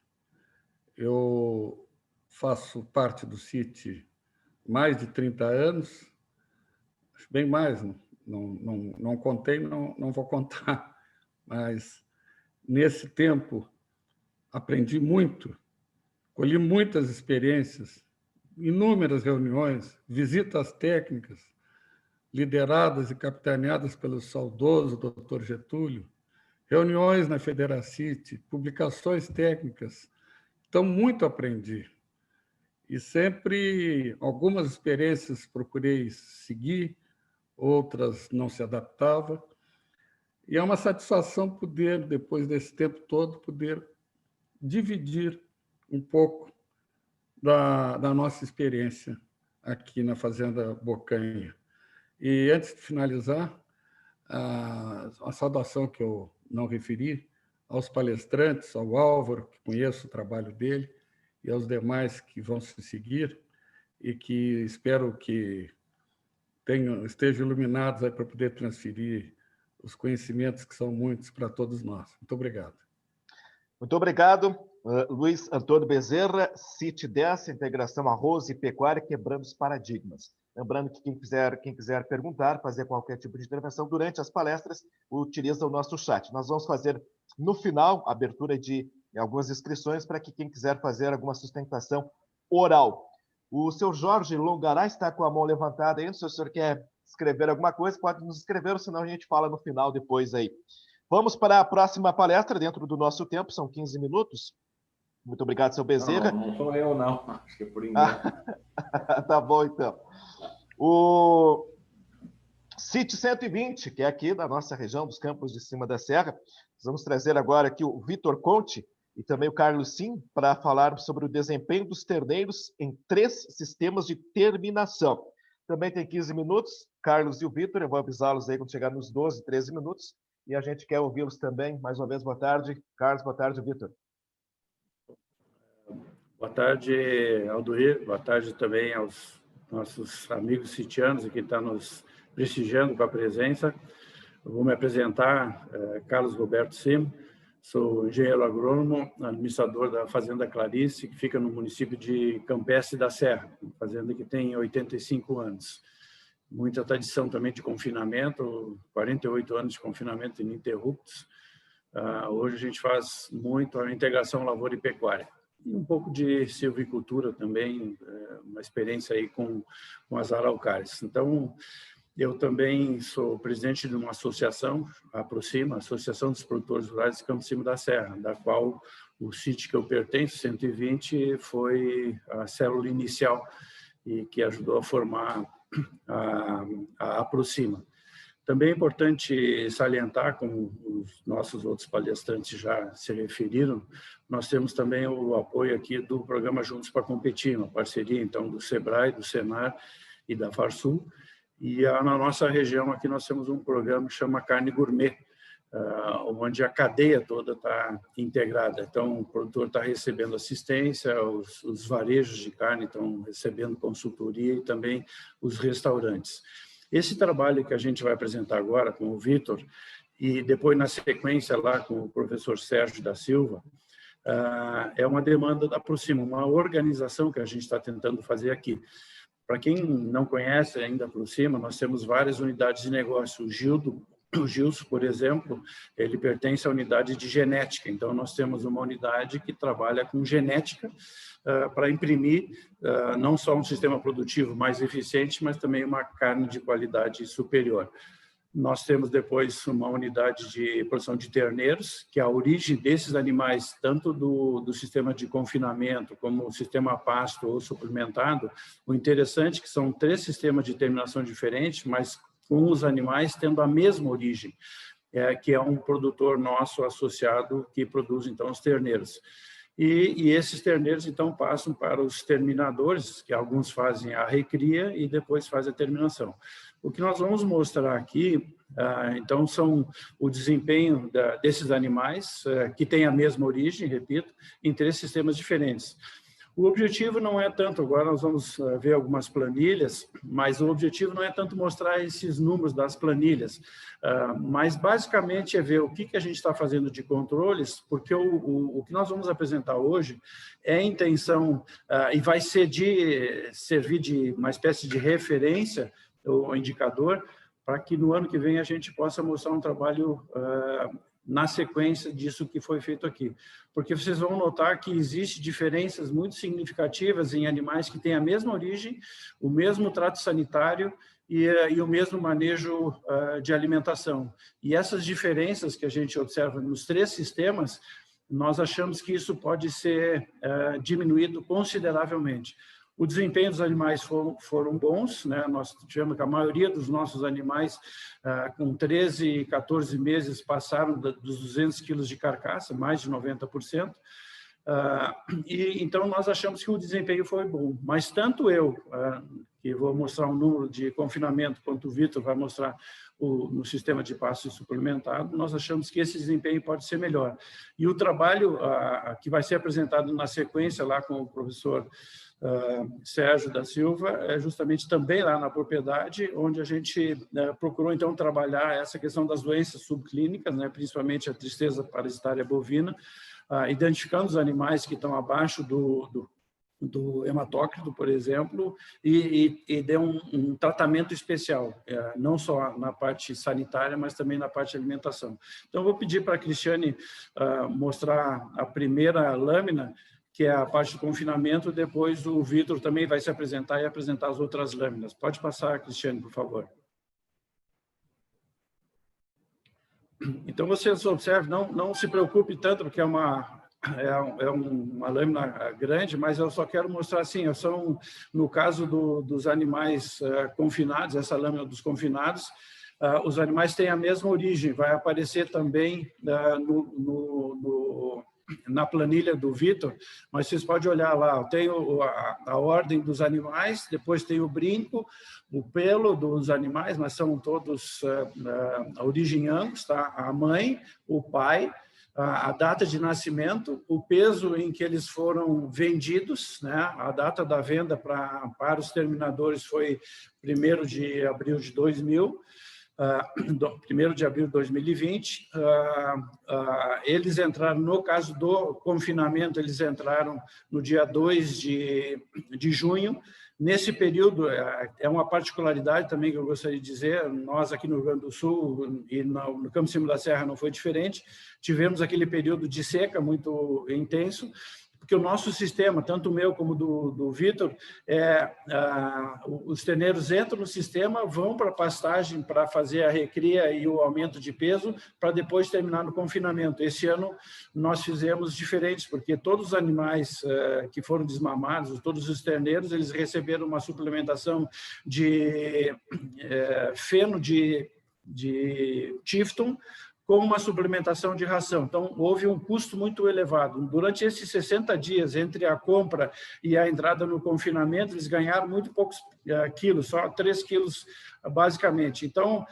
Eu faço parte do CIT mais de 30 anos, bem mais, não contei, não vou contar, mas nesse tempo aprendi muito, colhi muitas experiências, inúmeras reuniões, visitas técnicas, lideradas e capitaneadas pelo saudoso Dr. Getúlio, reuniões na Federacite, publicações técnicas. Então, muito aprendi. E sempre, algumas experiências procurei seguir, outras não se adaptava. E é uma satisfação poder, depois desse tempo todo, poder dividir um pouco da nossa experiência aqui na Fazenda Bocanha. E antes de finalizar, a saudação que eu não referi aos palestrantes, ao Álvaro, que conheço o trabalho dele, e aos demais que vão se seguir, e que espero que estejam iluminados aí para poder transferir os conhecimentos que são muitos para todos nós. Muito obrigado. Muito obrigado, Luiz Antônio Bezerra, CIT 10, Integração Arroz e Pecuária, quebrando os paradigmas. Lembrando que quem quiser perguntar, fazer qualquer tipo de intervenção durante as palestras, utiliza o nosso chat. Nós vamos fazer, no final, a abertura de algumas inscrições para que quem quiser fazer alguma sustentação oral. O seu Jorge Longaray está com a mão levantada aí. Se o senhor quer escrever alguma coisa, pode nos escrever, ou senão a gente fala no final depois aí. Vamos para a próxima palestra, dentro do nosso tempo, são 15 minutos. Muito obrigado, seu Bezerra. Não sou eu, não. Acho que é por engano. Tá bom, então. O CIT 120, que é aqui da nossa região, dos Campos de Cima da Serra. Nós vamos trazer agora aqui o Vitor Conte e também o Carlos Sim para falar sobre o desempenho dos terneiros em 3 sistemas de terminação. Também tem 15 minutos. Carlos e o Vitor, eu vou avisá-los aí quando chegar nos 12, 13 minutos. E a gente quer ouvi-los também. Mais uma vez, boa tarde. Carlos, boa tarde, Vitor. Boa tarde, Aldoir. Boa tarde também aos nossos amigos sitianos que estão nos prestigiando com a presença. Eu vou me apresentar, Carlos Roberto Sim, sou engenheiro agrônomo, administrador da Fazenda Clarice, que fica no município de Campestre da Serra, fazenda que tem 85 anos. Muita tradição também de confinamento, 48 anos de confinamento ininterruptos. Hoje a gente faz muito a integração lavoura e pecuária. E um pouco de silvicultura também, uma experiência aí com as araucárias. Então, eu também sou presidente de uma associação, a Aproxima, Associação dos Produtores Rurais de Campo de Cima da Serra, da qual o sítio que eu pertenço, 120, foi a célula inicial e que ajudou a formar a Aproxima. Também é importante salientar, como os nossos outros palestrantes já se referiram, nós temos também o apoio aqui do programa Juntos para Competir, uma parceria então do SEBRAE, do SENAR e da FARSUL. E na nossa região aqui nós temos um programa que chama Carne Gourmet, onde a cadeia toda está integrada. Então, o produtor está recebendo assistência, os varejos de carne estão recebendo consultoria e também os restaurantes. Esse trabalho que a gente vai apresentar agora com o Vitor e depois na sequência lá com o professor Sérgio da Silva, é uma demanda da Aproxima, uma organização que a gente está tentando fazer aqui. Para quem não conhece ainda a Aproxima, nós temos várias unidades de negócio. O Gilson, por exemplo, ele pertence à unidade de genética. Então, nós temos uma unidade que trabalha com genética para imprimir não só um sistema produtivo mais eficiente, mas também uma carne de qualidade superior. Nós temos depois uma unidade de produção de terneiros, que a origem desses animais, tanto do sistema de confinamento como o sistema pasto ou suplementado, o interessante é que são 3 sistemas de terminação diferentes, mas com os animais tendo a mesma origem, que é um produtor nosso associado que produz, então, os terneiros. E esses terneiros, então, passam para os terminadores, que alguns fazem a recria e depois fazem a terminação. O que nós vamos mostrar aqui, então, são o desempenho desses animais, que têm a mesma origem, repito, em 3 sistemas diferentes. O objetivo não é tanto, agora nós vamos ver algumas planilhas, mas o objetivo não é tanto mostrar esses números das planilhas, mas basicamente é ver o que a gente está fazendo de controles, porque o que nós vamos apresentar hoje é a intenção, e vai servir de uma espécie de referência, o indicador, para que no ano que vem a gente possa mostrar um trabalho na sequência disso que foi feito aqui. Porque vocês vão notar que existem diferenças muito significativas em animais que têm a mesma origem, o mesmo trato sanitário e o mesmo manejo de alimentação. E essas diferenças que a gente observa nos 3 sistemas, nós achamos que isso pode ser diminuído consideravelmente. O desempenho dos animais foram bons, né? Nós tivemos que a maioria dos nossos animais, com 13 e 14 meses, passaram dos 200 quilos de carcaça, mais de 90%. Então, nós achamos que o desempenho foi bom. Mas tanto eu, que vou mostrar um número de confinamento, quanto o Vitor vai mostrar no sistema de pasto suplementado, nós achamos que esse desempenho pode ser melhor. E o trabalho que vai ser apresentado na sequência, lá com o professor Sérgio da Silva, é justamente também lá na propriedade, onde a gente procurou, então, trabalhar essa questão das doenças subclínicas, né, principalmente a tristeza parasitária bovina, identificando os animais que estão abaixo do hematócrito, por exemplo, e deu um tratamento especial, não só na parte sanitária, mas também na parte de alimentação. Então, eu vou pedir para a Cristiane mostrar a primeira lâmina, que é a parte do confinamento, depois o Vitor também vai se apresentar e apresentar as outras lâminas. Pode passar, Cristiane, por favor. Então, vocês observam, não se preocupe tanto, porque é uma lâmina grande, mas eu só quero mostrar assim, no caso dos animais confinados, essa lâmina dos confinados, os animais têm a mesma origem, vai aparecer também na planilha do Vitor, mas vocês podem olhar lá, tem a ordem dos animais, depois tem o brinco, o pelo dos animais, mas são todos a origem Angus, tá? A mãe, o pai, a data de nascimento, o peso em que eles foram vendidos, né? A data da venda para os terminadores foi 1º de abril de 2000, 1º de abril de 2020, eles entraram, no caso do confinamento, eles entraram no dia 2 de junho. Nesse período, é uma particularidade também que eu gostaria de dizer, nós aqui no Rio Grande do Sul e no Campo de Cima da Serra não foi diferente, tivemos aquele período de seca muito intenso, porque o nosso sistema, tanto o meu como do Vitor, os terneiros entram no sistema, vão para a pastagem para fazer a recria e o aumento de peso, para depois terminar no confinamento. Esse ano nós fizemos diferentes, porque todos os animais que foram desmamados, todos os terneiros, eles receberam uma suplementação de feno de Tifton, com uma suplementação de ração. Então, houve um custo muito elevado. Durante esses 60 dias, entre a compra e a entrada no confinamento, eles ganharam muito poucos quilos, só 3 quilos, basicamente. Então,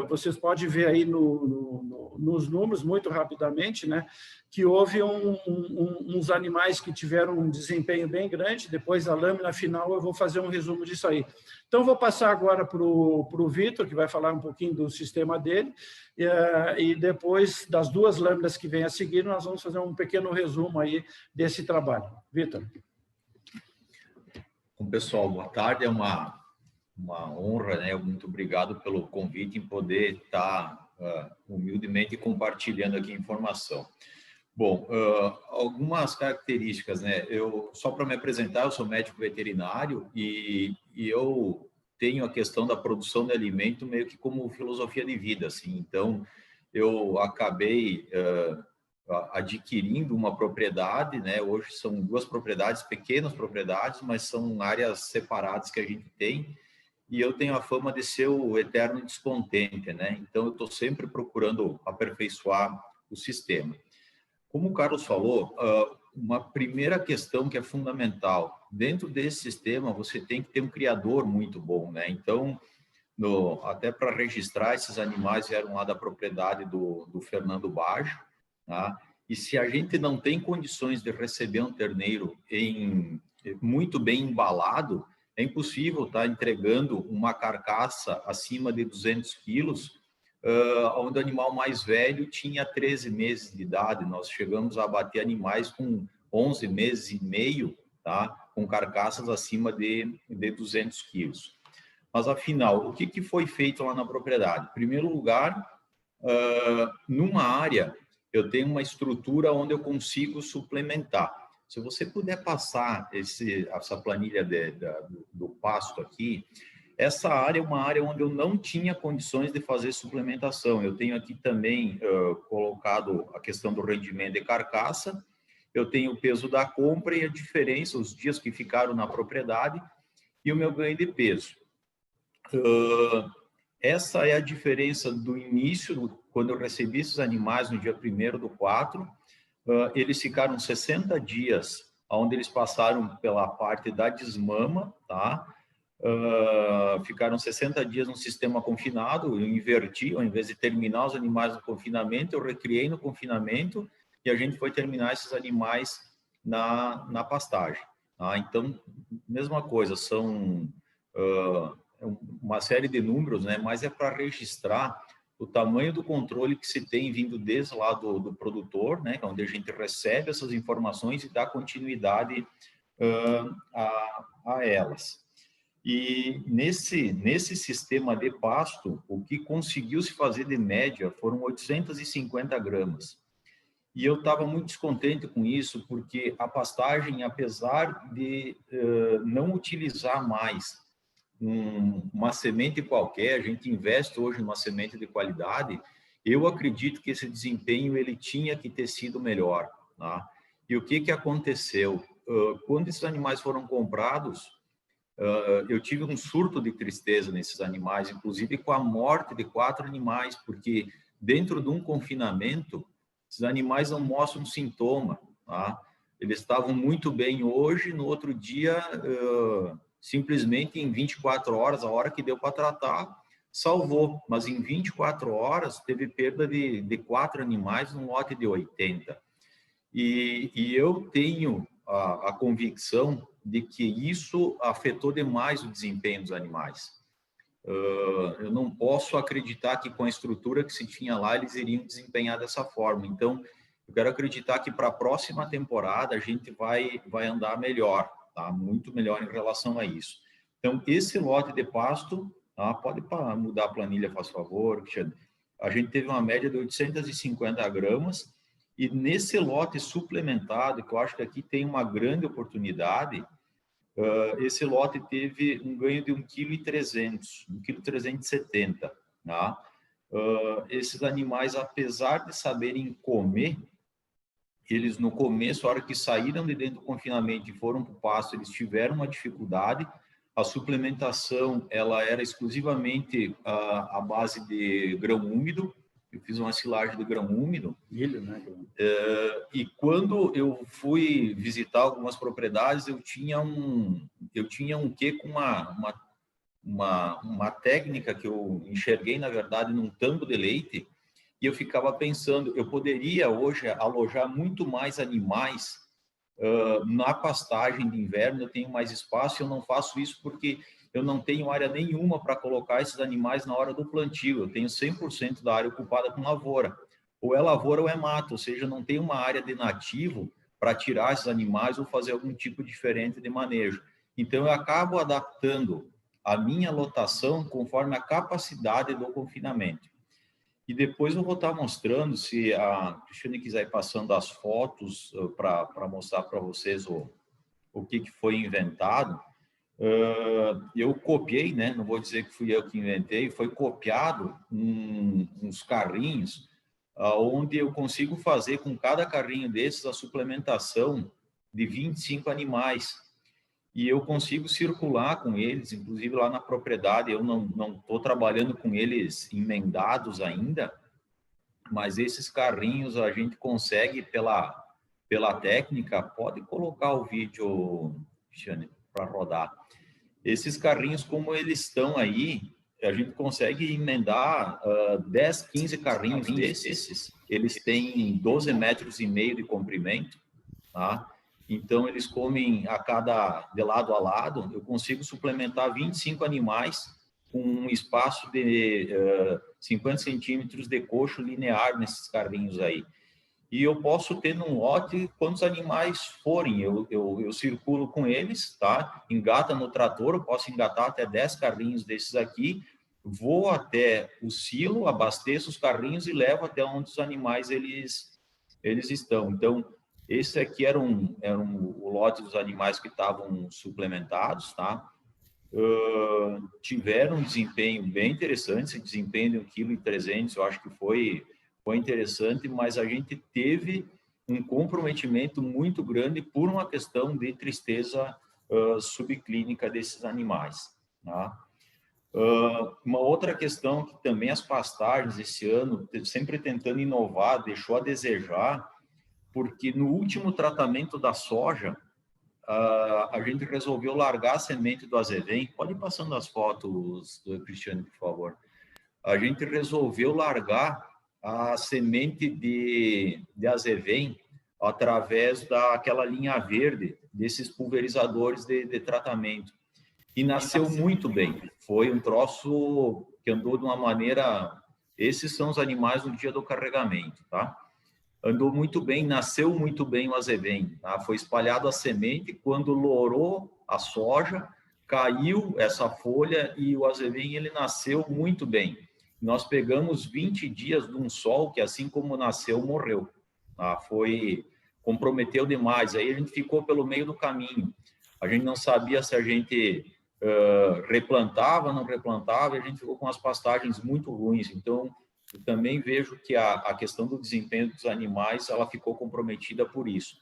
vocês podem ver aí nos números, muito rapidamente, né, que houve uns animais que tiveram um desempenho bem grande. Depois, a lâmina final, eu vou fazer um resumo disso aí. Então, vou passar agora para o Vitor, que vai falar um pouquinho do sistema dele, e depois das 2 lâminas que vêm a seguir, nós vamos fazer um pequeno resumo aí desse trabalho. Vitor. Bom, pessoal, boa tarde. É uma honra, né? Muito obrigado pelo convite em poder estar humildemente compartilhando aqui informação. Bom, algumas características, né? Só para me apresentar, eu sou médico veterinário e eu tenho a questão da produção de alimento meio que como filosofia de vida, assim. Então, eu acabei adquirindo uma propriedade, né? Hoje são 2 propriedades, pequenas propriedades, mas são áreas separadas que a gente tem. E eu tenho a fama de ser o eterno descontente, né? Então, eu estou sempre procurando aperfeiçoar o sistema. Como o Carlos falou, uma primeira questão que é fundamental, dentro desse sistema você tem que ter um criador muito bom, né? Então, até para registrar, esses animais vieram lá da propriedade do Fernando Baggio, tá? E se a gente não tem condições de receber um terneiro muito bem embalado, é impossível estar entregando uma carcaça acima de 200 quilos, onde o animal mais velho tinha 13 meses de idade. Nós chegamos a abater animais com 11 meses e meio, tá? Com carcaças acima de 200 quilos. Mas, afinal, o que foi feito lá na propriedade? Em primeiro lugar, numa área, eu tenho uma estrutura onde eu consigo suplementar. Se você puder passar essa planilha do pasto aqui, essa área é uma área onde eu não tinha condições de fazer suplementação. Eu tenho aqui também colocado a questão do rendimento de carcaça, eu tenho o peso da compra e a diferença, os dias que ficaram na propriedade e o meu ganho de peso. Essa é a diferença do início, quando eu recebi esses animais no dia 1º/4, eles ficaram 60 dias, onde eles passaram pela parte da desmama, tá? Ficaram 60 dias no sistema confinado, eu inverti, ao invés de terminar os animais no confinamento, eu recriei no confinamento e a gente foi terminar esses animais na pastagem. Tá? Então, mesma coisa, são uma série de números, né? Mas é para registrar o tamanho do controle que se tem vindo desde lá do produtor, né? Onde a gente recebe essas informações e dá continuidade a elas. E nesse sistema de pasto, o que conseguiu se fazer de média foram 850 gramas. E eu estava muito descontente com isso, porque a pastagem, apesar de não utilizar mais uma semente qualquer, a gente investe hoje numa semente de qualidade, eu acredito que esse desempenho ele tinha que ter sido melhor. Tá? E o que aconteceu? Quando esses animais foram comprados, eu tive um surto de tristeza nesses animais, inclusive com a morte de 4 animais, porque dentro de um confinamento, esses animais não mostram sintoma. Tá? Eles estavam muito bem hoje, no outro dia, simplesmente em 24 horas, a hora que deu para tratar, salvou. Mas em 24 horas, teve perda de 4 animais num lote de 80. E eu tenho a convicção de que isso afetou demais o desempenho dos animais. Eu não posso acreditar que com a estrutura que se tinha lá, eles iriam desempenhar dessa forma. Então, eu quero acreditar que para a próxima temporada a gente vai andar melhor, tá? Muito melhor em relação a isso. Então, esse lote de pasto, tá? Pode mudar a planilha, faz favor, Cristiano. A gente teve uma média de 850 gramas, e nesse lote suplementado, que eu acho que aqui tem uma grande oportunidade, esse lote teve um ganho de 1,3 kg, 1,370 kg. Tá? Esses animais, apesar de saberem comer, eles no começo, a hora que saíram de dentro do confinamento e foram para o pasto, eles tiveram uma dificuldade. A suplementação ela era exclusivamente à base de grão úmido. Eu fiz uma silagem de grão úmido. Milho, né? E quando eu fui visitar algumas propriedades, eu tinha um quê com uma técnica que eu enxerguei, na verdade, num tambo de leite, e eu ficava pensando, eu poderia hoje alojar muito mais animais na pastagem de inverno, eu tenho mais espaço, eu não faço isso porque eu não tenho área nenhuma para colocar esses animais na hora do plantio, eu tenho 100% da área ocupada com lavoura. Ou é lavoura ou é mato, ou seja, não tem uma área de nativo para tirar esses animais ou fazer algum tipo diferente de manejo. Então, eu acabo adaptando a minha lotação conforme a capacidade do confinamento. E depois eu vou estar mostrando, se a Cristiane quiser ir passando as fotos para mostrar para vocês o que foi inventado. Eu copiei, né? Não vou dizer que fui eu que inventei, foi copiado uns carrinhos onde eu consigo fazer com cada carrinho desses a suplementação de 25 animais. E eu consigo circular com eles, inclusive lá na propriedade, eu não estou trabalhando com eles emendados ainda, mas esses carrinhos a gente consegue, pela técnica, pode colocar o vídeo, Cristiane, para rodar. Esses carrinhos, como eles estão aí, a gente consegue emendar 10, 15 carrinhos desses. Eles têm 12,5 metros de comprimento, tá? Então, eles comem de lado a lado. Eu consigo suplementar 25 animais com um espaço de 50 centímetros de coxo linear nesses carrinhos aí. e eu posso ter num lote quantos animais forem. Eu circulo com eles, tá? Engata no trator, eu posso engatar até 10 carrinhos desses aqui, vou até o silo, abasteço os carrinhos e levo até onde os animais eles estão. Então, esse aqui era o lote dos animais que estavam suplementados, tá? Tiveram um desempenho bem interessante, esse desempenho de 1,3 kg, eu acho que foi interessante, mas a gente teve um comprometimento muito grande por uma questão de tristeza subclínica desses animais, tá? Uma outra questão que também as pastagens esse ano, sempre tentando inovar, deixou a desejar, porque no último tratamento da soja, a gente resolveu largar a semente do azevém. Pode ir passando as fotos, do Cristiano, por favor. A gente resolveu largar a semente de azevém através daquela linha verde, desses pulverizadores de tratamento. E nasceu muito bem. Foi um troço que andou de uma maneira... Esses são os animais no dia do carregamento, tá? Andou muito bem, nasceu muito bem o azevém, tá? Foi espalhado a semente, quando lourou a soja, caiu essa folha e o azevém ele nasceu muito bem. Nós pegamos 20 dias de um sol que, assim como nasceu, morreu, tá? Comprometeu demais, aí a gente ficou pelo meio do caminho. A gente não sabia se a gente replantava, não replantava, e a gente ficou com as pastagens muito ruins. Então, eu também vejo que a questão do desempenho dos animais, ela ficou comprometida por isso.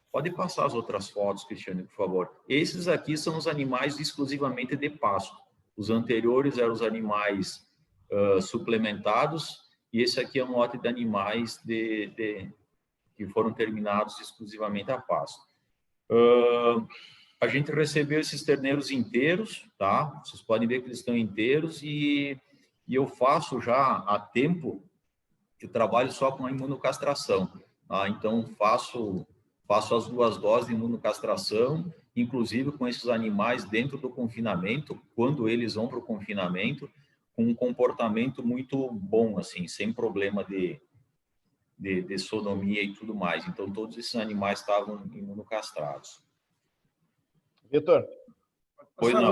Pode passar as outras fotos, Cristiane, por favor. Esses aqui são os animais exclusivamente de pasto. Os anteriores eram os animais suplementados, e esse aqui é um lote de animais que foram terminados exclusivamente a pasto. A gente recebeu esses terneiros inteiros, tá? Vocês podem ver que eles estão inteiros, e eu faço já há tempo que eu trabalho só com a imunocastração, tá? Então, faço as 2 doses de imunocastração, inclusive com esses animais dentro do confinamento, quando eles vão para o confinamento, com um comportamento muito bom, assim, sem problema de sonomia e tudo mais. Então, todos esses animais estavam imunocastrados. Vitor? Pois não.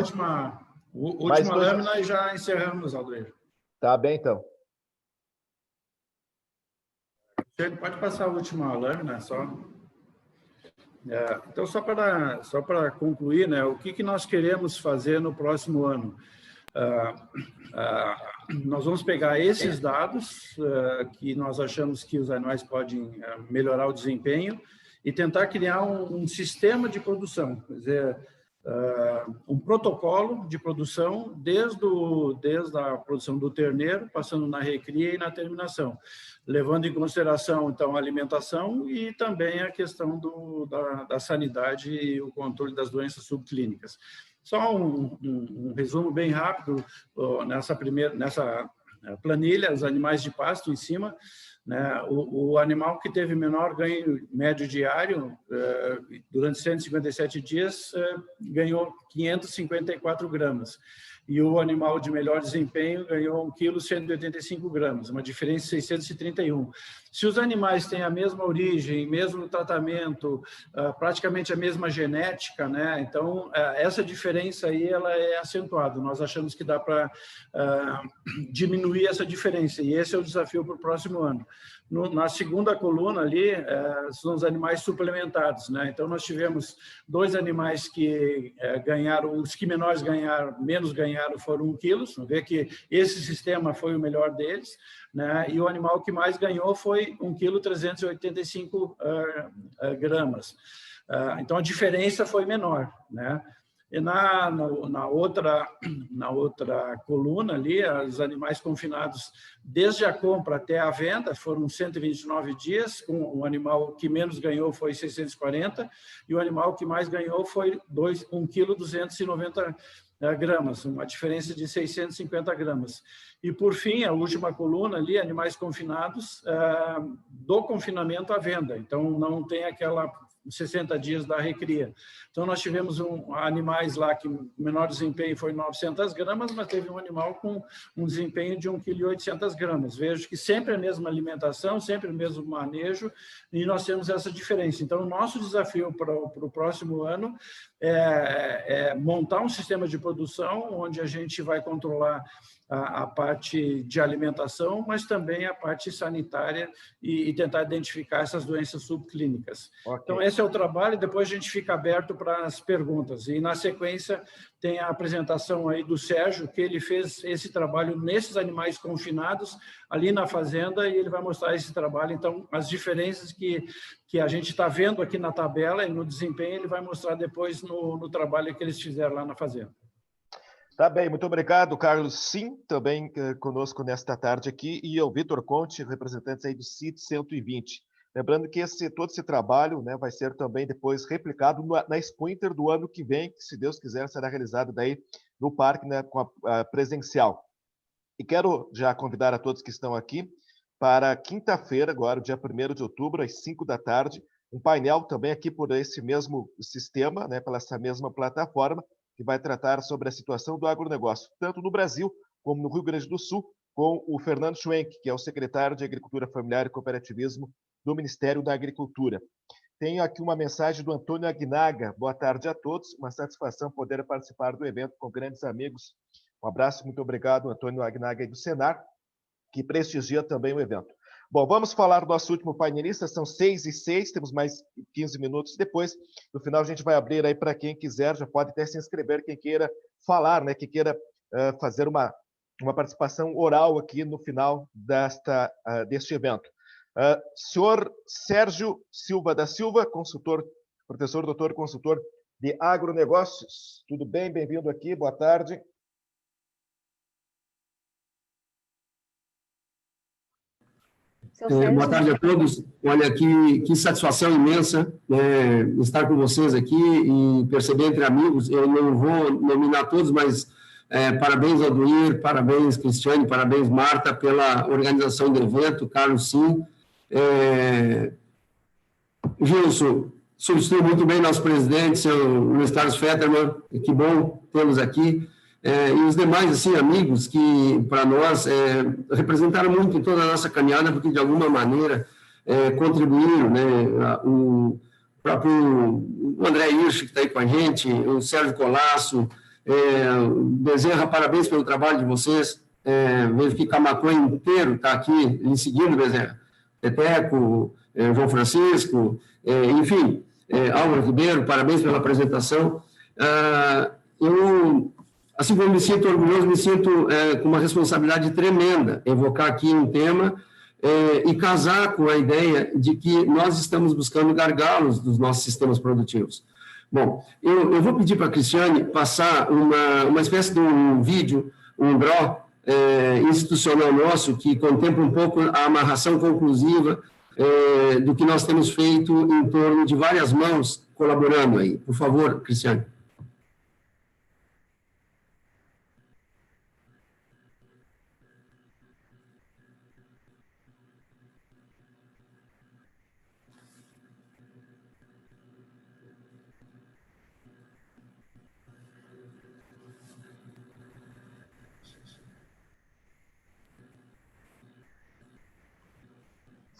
Última lâmina e já encerramos, Aldoir. Tá bem, então. Pode passar a última lâmina, só. Então, só para concluir, né, o que nós queremos fazer no próximo ano? Nós vamos pegar esses dados que nós achamos que os animais podem melhorar o desempenho e tentar criar um sistema de produção, quer dizer, um protocolo de produção desde a produção do terneiro, passando na recria e na terminação, levando em consideração, então, a alimentação e também a questão da sanidade e o controle das doenças subclínicas. Só um resumo bem rápido nessa planilha, os animais de pasto em cima, né? O animal que teve menor ganho médio diário durante 157 dias ganhou 554 gramas. E o animal de melhor desempenho ganhou 1,185 kg, uma diferença de 631. Se os animais têm a mesma origem, mesmo tratamento, praticamente a mesma genética, né? Então, essa diferença aí ela é acentuada. Nós achamos que dá para diminuir essa diferença, e esse é o desafio para o próximo ano. Na segunda coluna ali, são os animais suplementados, né? Então, nós tivemos 2 animais que ganharam, os que menos ganharam foram 1 quilo. Vamos ver que esse sistema foi o melhor deles, né? E o animal que mais ganhou foi 1,385 kg. Então, a diferença foi menor, né? E na outra coluna ali, os animais confinados desde a compra até a venda foram 129 dias, o animal que menos ganhou foi 640 e o animal que mais ganhou foi 1,290 kg, uma diferença de 650 gramas. E, por fim, a última coluna ali, animais confinados do confinamento à venda. Então, não tem aquela 60 dias da recria. Então, nós tivemos animais lá que o menor desempenho foi 900 gramas, mas teve um animal com um desempenho de 1,8 kg. Vejo que sempre a mesma alimentação, sempre o mesmo manejo, e nós temos essa diferença. Então, o nosso desafio para o próximo ano é montar um sistema de produção onde a gente vai controlar a parte de alimentação, mas também a parte sanitária e tentar identificar essas doenças subclínicas. Okay. Então, esse é o trabalho, e depois a gente fica aberto para as perguntas. E, na sequência, tem a apresentação aí do Sérgio, que ele fez esse trabalho nesses animais confinados, ali na fazenda, e ele vai mostrar esse trabalho. Então, as diferenças que a gente está vendo aqui na tabela e no desempenho, ele vai mostrar depois no trabalho que eles fizeram lá na fazenda. Tá bem, muito obrigado, Carlos. Sim, também conosco nesta tarde aqui, e o Vitor Conte, representante aí do CIT 120. Lembrando que todo esse trabalho, né, vai ser também depois replicado na Expo Inter do ano que vem, que, se Deus quiser, será realizado daí no parque, né, com a presencial. E quero já convidar a todos que estão aqui para quinta-feira, agora, dia 1º de outubro, às 5 da tarde, um painel também aqui por esse mesmo sistema, né, pela essa mesma plataforma, que vai tratar sobre a situação do agronegócio, tanto no Brasil como no Rio Grande do Sul, com o Fernando Schwenk, que é o secretário de Agricultura Familiar e Cooperativismo do Ministério da Agricultura. Tenho aqui uma mensagem do Antônio Aguinaga. Boa tarde a todos. Uma satisfação poder participar do evento com grandes amigos. Um abraço, muito obrigado, Antônio Aguinaga, do Senar, que prestigia também o evento. Bom, vamos falar do nosso último painelista, são 6h06, temos mais 15 minutos depois. No final, a gente vai abrir aí para quem quiser, já pode até se inscrever, quem queira falar, né, que queira fazer uma participação oral aqui no final deste evento. Senhor Sérgio Silva da Silva, consultor, professor, doutor, consultor de agronegócios. Tudo bem? Bem-vindo aqui, boa tarde. Boa tarde a todos. Olha, que satisfação imensa, né, estar com vocês aqui e perceber entre amigos. Eu não vou nominar todos, mas parabéns ao Duir, parabéns Cristiane, parabéns Marta pela organização do evento, Carlos sim. Gilson, substituiu muito bem nosso presidente, seu Luiz Carlos Fetterman, que bom tê-los aqui. E os demais assim, amigos que, para nós, representaram muito em toda a nossa caminhada, porque, de alguma maneira, contribuíram, né? O próprio André Hirsch, que está aí com a gente, o Sérgio Colasso, Bezerra, parabéns pelo trabalho de vocês. Vejo que Camacuã inteiro está aqui lhe seguindo, Bezerra. Peteco, João Francisco, enfim, Álvaro Ribeiro, parabéns pela apresentação. Eu, assim como me sinto orgulhoso, me sinto com uma responsabilidade tremenda evocar aqui um tema e casar com a ideia de que nós estamos buscando gargalos dos nossos sistemas produtivos. Bom, eu vou pedir para a Cristiane passar uma espécie de um vídeo, um draw institucional nosso, que contempla um pouco a amarração conclusiva do que nós temos feito em torno de várias mãos colaborando aí. Por favor, Cristiane.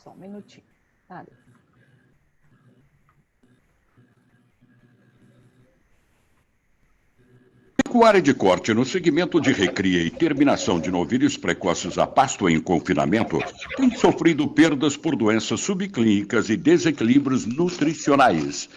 Só um minutinho. Nada. Pecuária de corte no segmento de recria e terminação de novilhos precoces a pasto em confinamento tem sofrido perdas por doenças subclínicas e desequilíbrios nutricionais.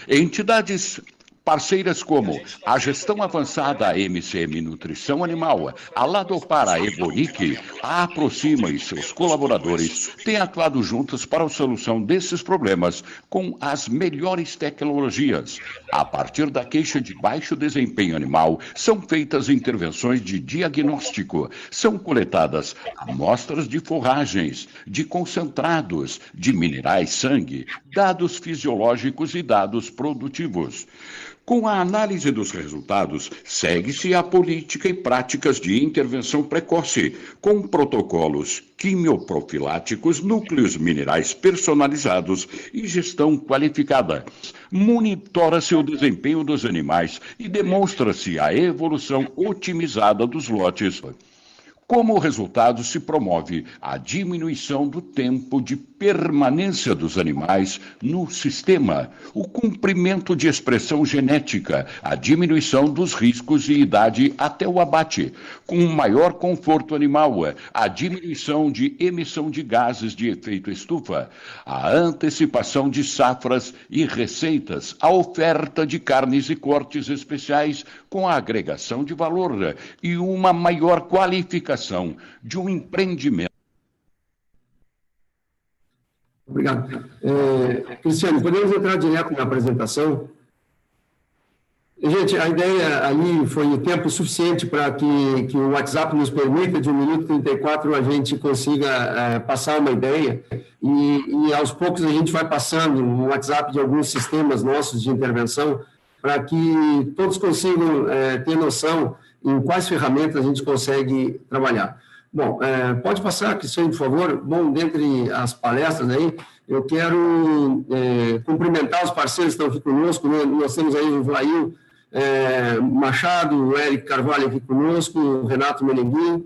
Entidades parceiras como a Gestão Avançada a MCM Nutrição Animal, a Ladopar, a Ebonic, a Aproxima e seus colaboradores têm atuado juntas para a solução desses problemas com as melhores tecnologias. A partir da queixa de baixo desempenho animal, são feitas intervenções de diagnóstico, são coletadas amostras de forragens, de concentrados, de minerais sangue, dados fisiológicos e dados produtivos. Com a análise dos resultados, segue-se a política e práticas de intervenção precoce, com protocolos quimioprofiláticos, núcleos minerais personalizados e gestão qualificada. Monitora-se o desempenho dos animais e demonstra-se a evolução otimizada dos lotes. Como resultado, se promove a diminuição do tempo de permanência dos animais no sistema, o cumprimento de expressão genética, a diminuição dos riscos de idade até o abate, com um maior conforto animal, a diminuição de emissão de gases de efeito estufa, a antecipação de safras e receitas, a oferta de carnes e cortes especiais com a agregação de valor e uma maior qualificação de um empreendimento. Obrigado. Cristiano, podemos entrar direto na apresentação? Gente, a ideia ali foi o tempo suficiente para que o WhatsApp nos permita, de 1 minuto e 34, a gente consiga passar uma ideia, e aos poucos a gente vai passando o WhatsApp de alguns sistemas nossos de intervenção, para que todos consigam ter noção em quais ferramentas a gente consegue trabalhar. Bom, pode passar, Cristiano, por favor. Bom, dentre as palestras aí, eu quero cumprimentar os parceiros que estão aqui conosco, né? Nós temos aí o Vlail Machado, o Eric Carvalho aqui conosco, o Renato Meneguin,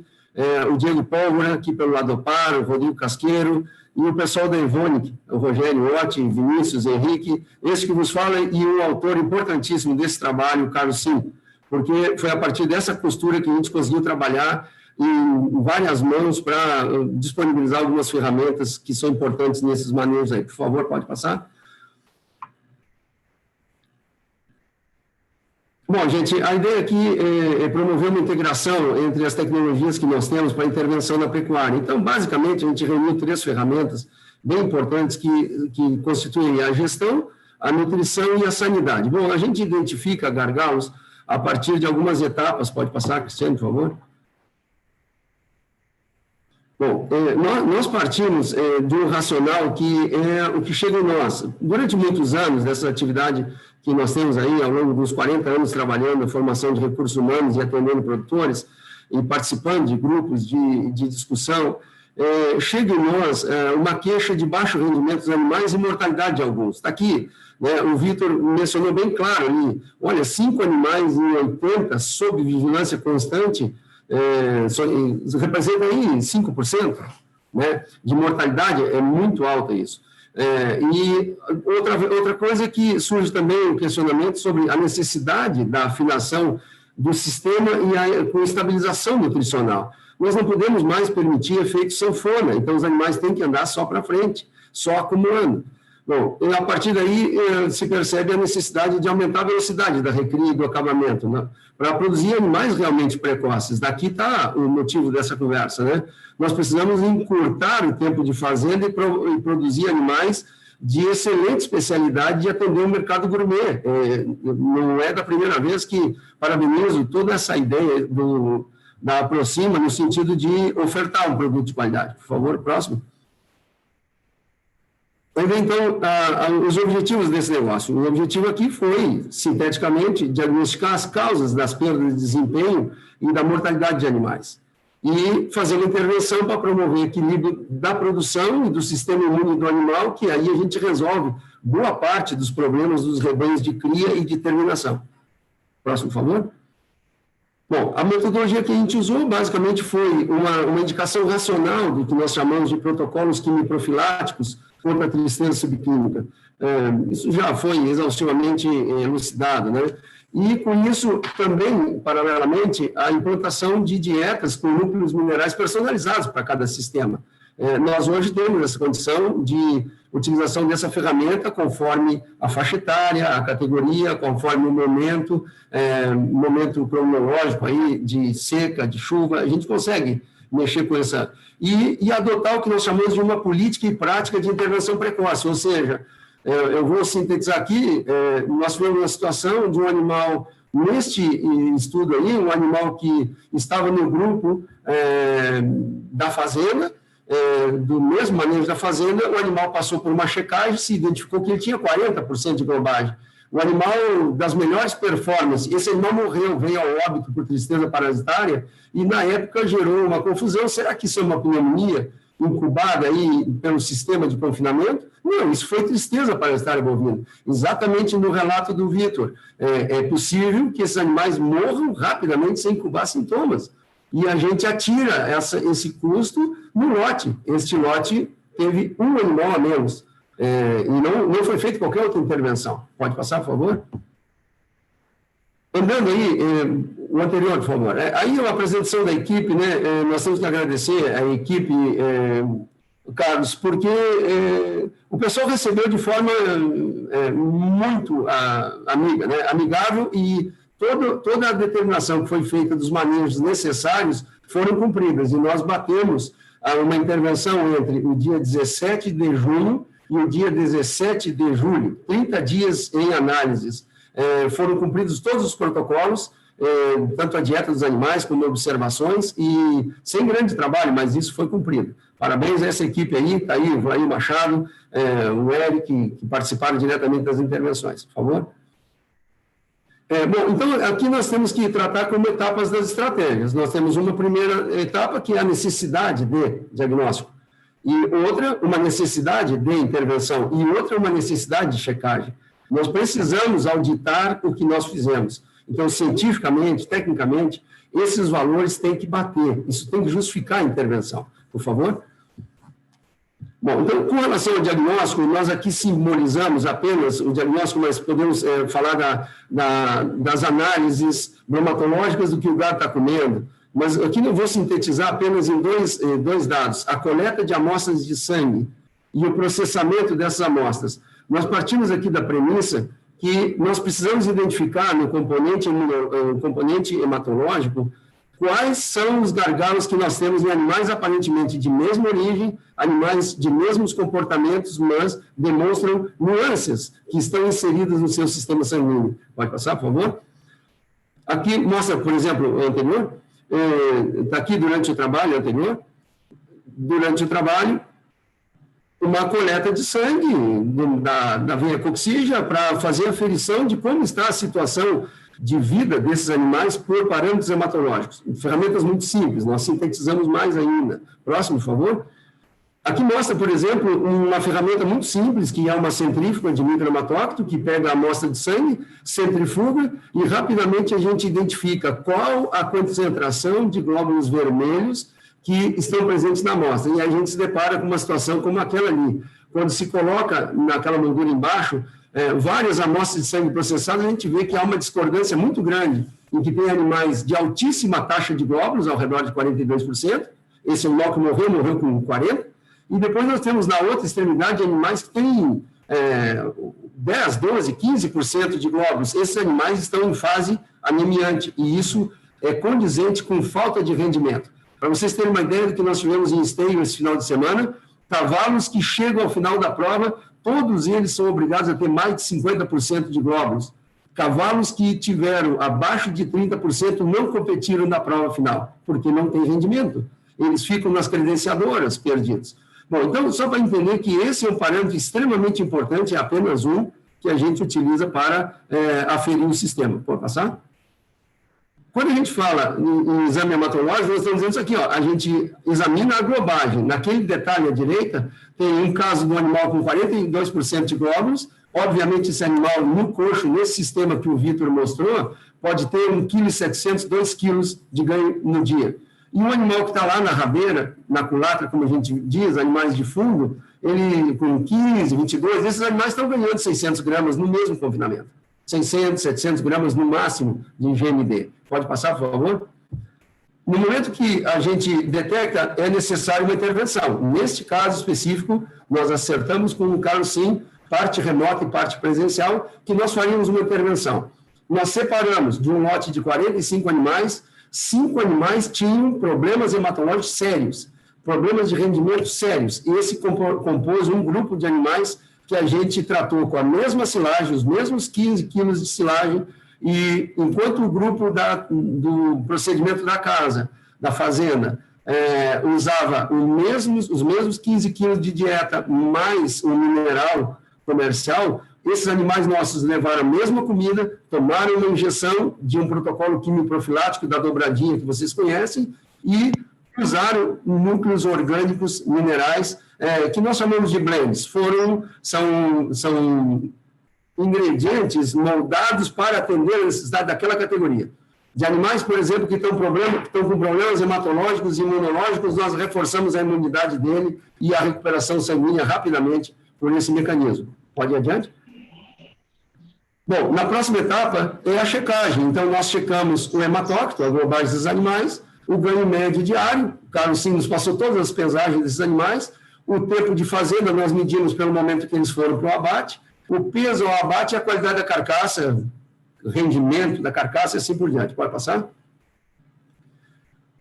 o Diego Pólvora, aqui pelo lado do Par, o Rodrigo Casqueiro, e o pessoal da Evonik, o Rogério Otti, Vinícius, Henrique, esse que vos fala, e o autor importantíssimo desse trabalho, o Carlos Sim, porque foi a partir dessa costura que a gente conseguiu trabalhar em várias mãos para disponibilizar algumas ferramentas que são importantes nesses manejos aí. Por favor, pode passar. Bom, gente, a ideia aqui é promover uma integração entre as tecnologias que nós temos para intervenção na pecuária. Então, basicamente, a gente reuniu 3 ferramentas bem importantes que constituem a gestão, a nutrição e a sanidade. Bom, a gente identifica gargalos a partir de algumas etapas. Pode passar, Cristiano, por favor. Bom, nós partimos de um racional que é o que chega em nós. Durante muitos anos dessa atividade que nós temos aí, ao longo dos 40 anos trabalhando na formação de recursos humanos e atendendo produtores, e participando de grupos de discussão, chega em nós uma queixa de baixo rendimento dos animais e mortalidade de alguns. Está aqui, né, o Vitor mencionou bem claro ali, olha, 5 animais em 80 sob vigilância constante, representa aí 5%, né, de mortalidade, é muito alta isso. E outra coisa que surge também o questionamento sobre a necessidade da afinação do sistema e com estabilização nutricional. Nós não podemos mais permitir efeito sanfona, então os animais têm que andar só para frente, só acumulando. Bom, a partir daí se percebe a necessidade de aumentar a velocidade da recria e do acabamento, né, para produzir animais realmente precoces. Daqui está o motivo dessa conversa, né? Nós precisamos encurtar o tempo de fazenda e produzir animais de excelente especialidade e atender o mercado gourmet. Não é da primeira vez que parabenizo toda essa ideia da Aproxima no sentido de ofertar um produto de qualidade. Por favor, próximo. Então, os objetivos desse negócio. O objetivo aqui foi, sinteticamente, diagnosticar as causas das perdas de desempenho e da mortalidade de animais. E fazer uma intervenção para promover o equilíbrio da produção e do sistema imune do animal, que aí a gente resolve boa parte dos problemas dos rebanhos de cria e de terminação. Próximo, por favor. Bom, a metodologia que a gente usou, basicamente, foi uma indicação racional do que nós chamamos de protocolos quimioprofiláticos contra a tristeza subclínica. Isso já foi exaustivamente elucidado, né? E, com isso, também, paralelamente, a implantação de dietas com núcleos minerais personalizados para cada sistema. Nós hoje temos essa condição de utilização dessa ferramenta conforme a faixa etária, a categoria, conforme o momento cronológico aí de seca, de chuva, a gente consegue mexer com essa... E adotar o que nós chamamos de uma política e prática de intervenção precoce, ou seja, eu vou sintetizar aqui, nós tivemos uma situação de um animal, neste estudo aí, um animal que estava no grupo da fazenda, do mesmo manejo da fazenda, o animal passou por uma checagem, se identificou que ele tinha 40% de globagem. o animal das melhores performances, esse animal morreu, veio ao óbito por tristeza parasitária, e na época gerou uma confusão, será que isso é uma pneumonia incubada aí pelo sistema de confinamento? Não, isso foi tristeza parasitária bovina, exatamente no relato do Vitor. É possível que esses animais morram rapidamente sem incubar sintomas, e a gente atira esse custo no lote. Este lote teve um animal a menos, e não foi feita qualquer outra intervenção. Pode passar, por favor? Andando aí, o anterior, por favor. Aí a apresentação da equipe, né, nós temos que agradecer a equipe, Carlos, porque o pessoal recebeu de forma muito amiga, né, amigável, e toda a determinação que foi feita dos manejos necessários foram cumpridas, e nós batemos uma intervenção entre o dia 17 de junho e o dia 17 de julho, 30 dias em análises. Foram cumpridos todos os protocolos, tanto a dieta dos animais como observações, e sem grande trabalho, mas isso foi cumprido. Parabéns a essa equipe aí, está aí o Vlair Machado, o Eric, que participaram diretamente das intervenções. Por favor. Bom, então, aqui nós temos que tratar como etapas das estratégias. Nós temos uma primeira etapa, que é a necessidade de diagnóstico, e outra, uma necessidade de intervenção, e outra, uma necessidade de checagem. Nós precisamos auditar o que nós fizemos. Então, cientificamente, tecnicamente, esses valores têm que bater, isso tem que justificar a intervenção. Por favor. Bom, então, com relação ao diagnóstico, nós aqui simbolizamos apenas o diagnóstico, mas podemos falar das análises bromatológicas do que o gado está comendo. Mas aqui eu vou sintetizar apenas em dois dados: a coleta de amostras de sangue e o processamento dessas amostras. Nós partimos aqui da premissa que nós precisamos identificar no componente hematológico quais são os gargalos que nós temos em animais aparentemente de mesma origem, animais de mesmos comportamentos, mas demonstram nuances que estão inseridas no seu sistema sanguíneo. Pode passar, por favor? Aqui mostra, por exemplo, o anterior. Está aqui durante o trabalho anterior. Durante o trabalho, uma coleta de sangue da veia coxígea para fazer a aferição de como está a situação de vida desses animais por parâmetros hematológicos. Ferramentas muito simples, nós sintetizamos mais ainda. Próximo, por favor. Aqui mostra, por exemplo, uma ferramenta muito simples, que é uma centrífuga de microhematócrito, que pega a amostra de sangue, centrifuga, e rapidamente a gente identifica qual a concentração de glóbulos vermelhos que estão presentes na amostra. E aí a gente se depara com uma situação como aquela ali. Quando se coloca naquela moldura embaixo, várias amostras de sangue processadas, a gente vê que há uma discordância muito grande, em que tem animais de altíssima taxa de glóbulos, ao redor de 42%, esse animal que morreu com 40%, e depois nós temos na outra extremidade animais que têm 10, 12, 15% de glóbulos. Esses animais estão em fase anemiante, e isso é condizente com falta de rendimento. Para vocês terem uma ideia do que nós tivemos em esteio esse final de semana, cavalos que chegam ao final da prova, todos eles são obrigados a ter mais de 50% de glóbulos. Cavalos que tiveram abaixo de 30% não competiram na prova final, porque não tem rendimento. Eles ficam nas credenciadoras perdidos. Bom, então, só para entender que esse é um parâmetro extremamente importante, é apenas um que a gente utiliza para aferir o sistema. Pode passar? Quando a gente fala em exame hematológico, nós estamos dizendo isso aqui, ó, a gente examina a globagem. Naquele detalhe à direita, tem um caso do animal com 42% de glóbulos. Obviamente, esse animal no coxo, nesse sistema que o Vitor mostrou, pode ter 1,7 kg, 2 kg de ganho no dia. E um animal que está lá na rabeira, na culatra, como a gente diz, animais de fundo, ele com 15, 22, esses animais estão ganhando 600 gramas no mesmo confinamento. 600, 700 gramas no máximo de GMD. Pode passar, por favor? No momento que a gente detecta, é necessária uma intervenção. Neste caso específico, nós acertamos com um caso, sim, parte remota e parte presencial, que nós faríamos uma intervenção. Nós separamos de um lote de 45 animais, 5 animais tinham problemas hematológicos sérios, problemas de rendimento sérios. E esse compôs um grupo de animais que a gente tratou com a mesma silagem, os mesmos 15 quilos de silagem, e enquanto o grupo do procedimento da casa, da fazenda, usava os mesmos 15 quilos de dieta mais o mineral comercial, esses animais nossos levaram a mesma comida, tomaram uma injeção de um protocolo quimioprofilático da dobradinha que vocês conhecem e usaram núcleos orgânicos minerais que nós chamamos de blends. São ingredientes moldados para atender a necessidade daquela categoria. De animais, por exemplo, que estão com problemas hematológicos e imunológicos, nós reforçamos a imunidade dele e a recuperação sanguínea rapidamente por esse mecanismo. Pode ir adiante? Bom, na próxima etapa é a checagem. Então, nós checamos o hematócrito, a globais dos animais, o ganho médio diário, o Carlos sim nos passou todas as pesagens desses animais, o tempo de fazenda nós medimos pelo momento que eles foram para o abate, o peso ao abate e a qualidade da carcaça, o rendimento da carcaça e assim por diante. Pode passar?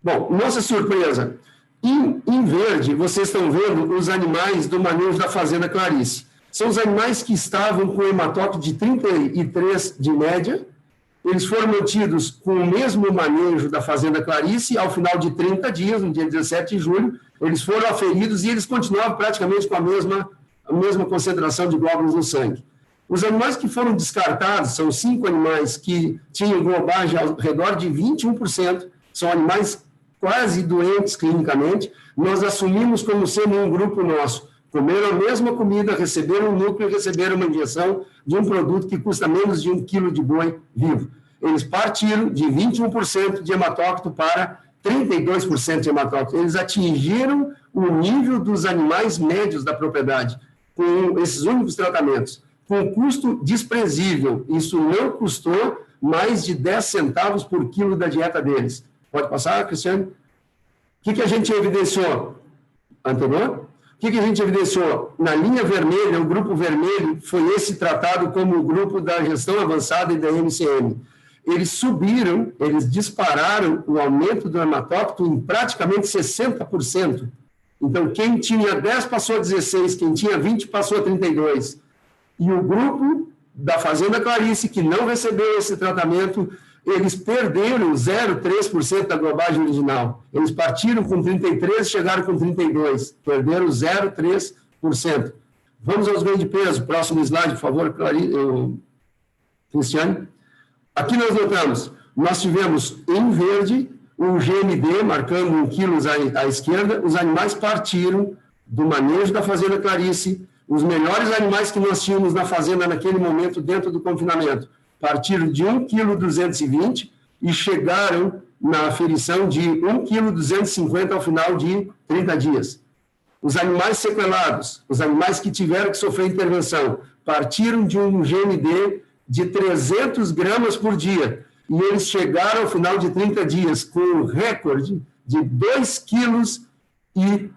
Bom, nossa surpresa, em verde, vocês estão vendo os animais do manejo da Fazenda Clarice. São os animais que estavam com hematócrito de 33 de média, eles foram mantidos com o mesmo manejo da Fazenda Clarice, ao final de 30 dias, no dia 17 de julho, eles foram aferidos e eles continuavam praticamente com a mesma concentração de glóbulos no sangue. Os animais que foram descartados, são 5 animais que tinham globagem ao redor de 21%, são animais quase doentes clinicamente, nós assumimos como sendo um grupo nosso. Comeram a mesma comida, receberam um núcleo e receberam uma injeção de um produto que custa menos de 1 quilo de boi vivo. Eles partiram de 21% de hematócrito para 32% de hematócrito. Eles atingiram o nível dos animais médios da propriedade, com esses únicos tratamentos, com custo desprezível. Isso não custou mais de 10 centavos por quilo da dieta deles. Pode passar, Cristiano? O que a gente evidenciou? Anterior? O que a gente evidenciou? Na linha vermelha, o grupo vermelho foi esse tratado como o grupo da gestão avançada e da MCM. Eles subiram, eles dispararam o aumento do hematócrito em praticamente 60%. Então, quem tinha 10 passou a 16, quem tinha 20 passou a 32. E o grupo da Fazenda Clarice, que não recebeu esse tratamento, eles perderam 0,3% da globagem original. Eles partiram com 33 e chegaram com 32. Perderam 0,3%. Vamos aos ganhos de peso. Próximo slide, por favor, Cristiane. Aqui nós notamos, nós tivemos em verde o GMD, marcando 1 quilo à esquerda. Os animais partiram do manejo da Fazenda Clarice. Os melhores animais que nós tínhamos na fazenda naquele momento, dentro do confinamento, partiram de 1,220 kg e chegaram na aferição de 1,250 kg ao final de 30 dias. Os animais sequelados, os animais que tiveram que sofrer intervenção, partiram de um GMD de 300 gramas por dia e eles chegaram ao final de 30 dias com um recorde de 2,30 kg.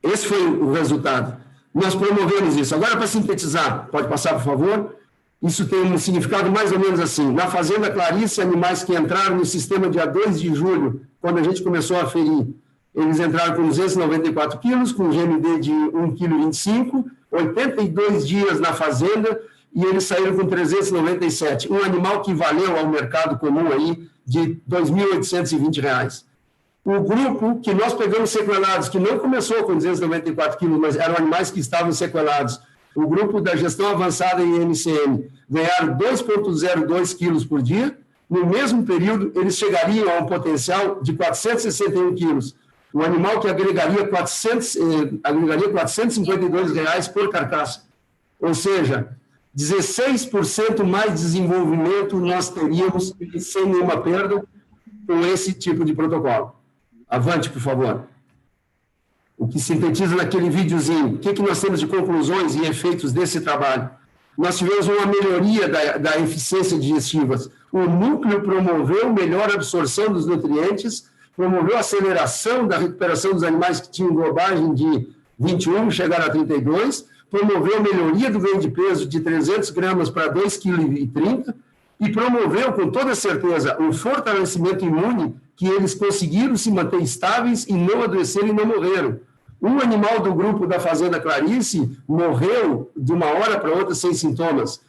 Esse foi o resultado. Nós promovemos isso. Agora, para sintetizar, pode passar, por favor? Isso tem um significado mais ou menos assim. Na Fazenda Clarice, animais que entraram no sistema dia 2 de julho, quando a gente começou a aferir, eles entraram com 294 quilos, com GMD de 1,25 kg, 82 dias na fazenda, e eles saíram com 397. Um animal que valeu ao mercado comum aí de R$ 2.820. O grupo que nós pegamos sequelados, que não começou com 294 quilos, mas eram animais que estavam sequelados, o grupo da gestão avançada em MCM, ganharam 2,02 quilos por dia. No mesmo período, eles chegariam a um potencial de 461 quilos. Um animal que agregaria R$ 452 por carcaça. Ou seja, 16% mais desenvolvimento nós teríamos sem nenhuma perda com esse tipo de protocolo. Avante, por favor. O que sintetiza naquele videozinho. O que nós temos de conclusões e efeitos desse trabalho? Nós tivemos uma melhoria da eficiência digestiva. O núcleo promoveu melhor absorção dos nutrientes, promoveu a aceleração da recuperação dos animais que tinham globagem de 21, chegaram a 32, promoveu a melhoria do ganho de peso de 300 gramas para 2,30 kg e promoveu, com toda certeza, um fortalecimento imune que eles conseguiram se manter estáveis e não adoeceram e não morreram. Um animal do grupo da Fazenda Clarice morreu de uma hora para outra sem sintomas.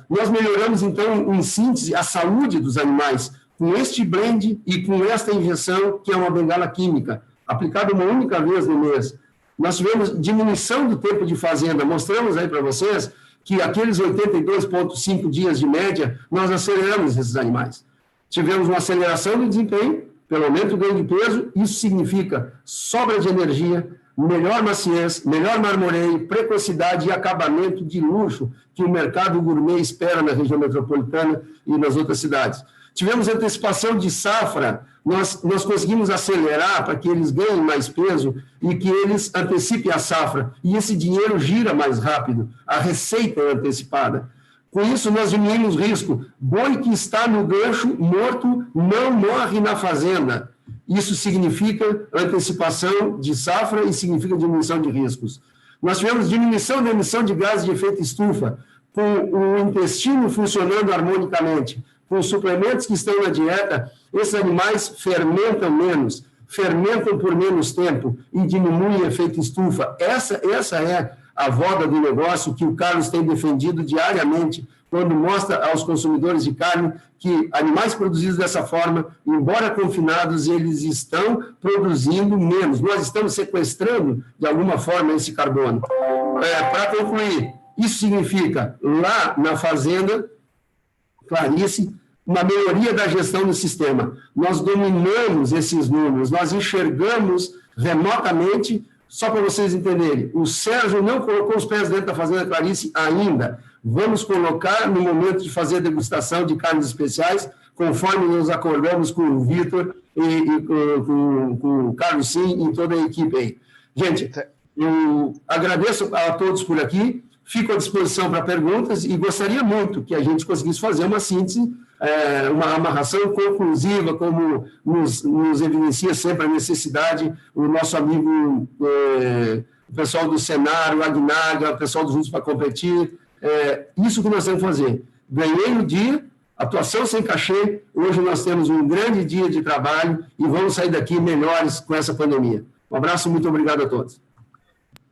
Nós melhoramos, então, em síntese, a saúde dos animais com este blend e com esta injeção, que é uma bengala química, aplicada uma única vez no mês. Nós tivemos diminuição do tempo de fazenda. Mostramos aí para vocês que aqueles 82,5 dias de média, nós aceleramos esses animais. Tivemos uma aceleração do desempenho, pelo aumento do ganho de peso. Isso significa sobra de energia, melhor maciez, melhor marmoreio, precocidade e acabamento de luxo que o mercado gourmet espera na região metropolitana e nas outras cidades. Tivemos antecipação de safra, nós conseguimos acelerar para que eles ganhem mais peso e que eles antecipem a safra, e esse dinheiro gira mais rápido, a receita é antecipada. Com isso, nós diminuímos o risco. Boi que está no gancho morto não morre na fazenda. Isso significa antecipação de safra e significa diminuição de riscos. Nós tivemos diminuição da emissão de gases de efeito estufa, com o intestino funcionando harmonicamente, com os suplementos que estão na dieta, esses animais fermentam menos, fermentam por menos tempo e diminuem o efeito estufa. Essa é a voga do negócio que o Carlos tem defendido diariamente, quando mostra aos consumidores de carne que animais produzidos dessa forma, embora confinados, eles estão produzindo menos. Nós estamos sequestrando, de alguma forma, esse carbono. Para concluir, isso significa, lá na fazenda, Clarice, uma melhoria da gestão do sistema. Nós dominamos esses números, nós enxergamos remotamente. Só para vocês entenderem, o Sérgio não colocou os pés dentro da Fazenda Clarice ainda. Vamos colocar no momento de fazer a degustação de carnes especiais, conforme nos acordamos com o Vitor e com o Carlos Sim e toda a equipe aí. Gente, eu agradeço a todos por aqui, fico à disposição para perguntas e gostaria muito que a gente conseguisse fazer uma síntese, uma amarração conclusiva, como nos evidencia sempre a necessidade, o nosso amigo, o pessoal do Senar, o Agnaga, o pessoal do Juntos para Competir, isso que nós temos que fazer. Ganhei no dia, atuação sem cachê, hoje nós temos um grande dia de trabalho e vamos sair daqui melhores com essa pandemia. Um abraço, muito obrigado a todos.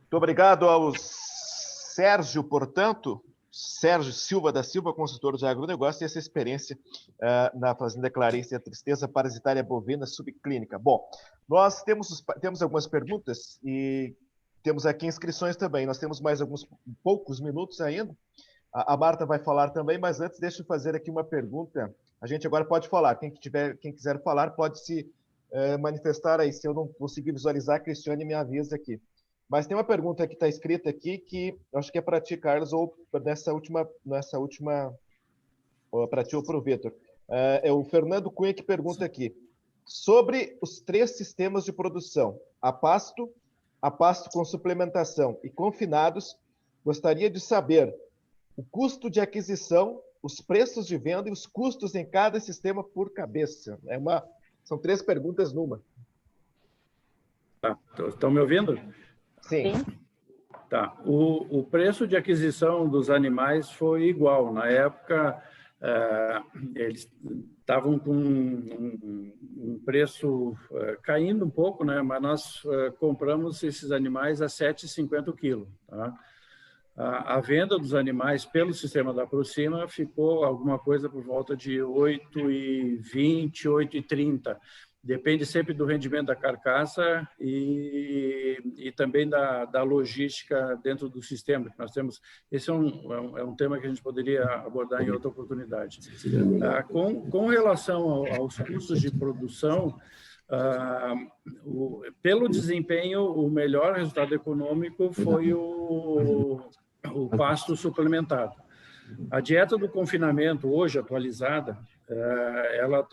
Muito obrigado ao Sérgio, portanto, Sérgio Silva da Silva, consultor de agronegócio, e essa experiência na Fazenda Clarice, a tristeza parasitária bovina subclínica. Bom, nós temos algumas perguntas e temos aqui inscrições também. Nós temos mais poucos minutos ainda. A Marta vai falar também, mas antes deixa eu fazer aqui uma pergunta. A gente agora pode falar. Quem quiser falar pode se manifestar aí. Se eu não conseguir visualizar, a Cristiane me avisa aqui. Mas tem uma pergunta que está escrita aqui que eu acho que é para ti, Carlos, ou nessa última ou para ti ou para o Vitor. É o Fernando Cunha que pergunta aqui. Sobre os 3 sistemas de produção, a pasto com suplementação e confinados, gostaria de saber o custo de aquisição, os preços de venda e os custos em cada sistema por cabeça. São 3 perguntas numa. Tá. Estão me ouvindo? Sim. Tá. O preço de aquisição dos animais foi igual. Na época, eles estavam com um preço caindo um pouco, né? Mas nós compramos esses animais a R$ 7,50 o quilo. Tá? A venda dos animais pelo sistema da Proxima ficou alguma coisa por volta de R$ 8,20, R$ 8,30. Depende sempre do rendimento da carcaça e também da logística dentro do sistema que nós temos. Esse é um tema que a gente poderia abordar em outra oportunidade. Com relação aos custos de produção, pelo desempenho, o melhor resultado econômico foi o pasto suplementado. A dieta do confinamento, hoje atualizada, ela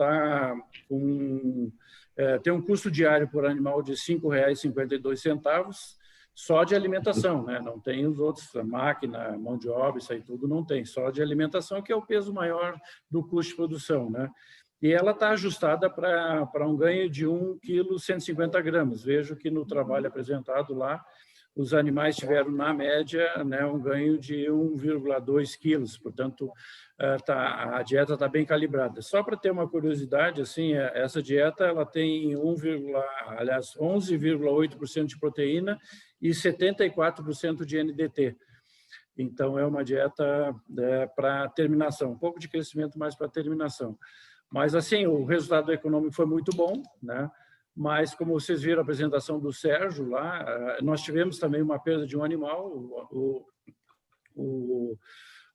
tem um custo diário por animal de R$ 5,52 só de alimentação, né? Não tem os outros, a máquina, mão de obra, isso aí tudo não tem, só de alimentação, que é o peso maior do custo de produção, né? E ela está ajustada para um ganho de 1 kg 150 gramas. Vejo que no trabalho apresentado lá, os animais tiveram, na média, né, um ganho de 1,2 quilos, portanto, a dieta está bem calibrada. Só para ter uma curiosidade, assim, essa dieta ela tem 11,8% de proteína e 74% de NDT. Então, é uma dieta para terminação, um pouco de crescimento, mais para terminação. Mas, assim, o resultado econômico foi muito bom, né? mas como vocês viram a apresentação do Sérgio lá, nós tivemos também uma perda de um animal,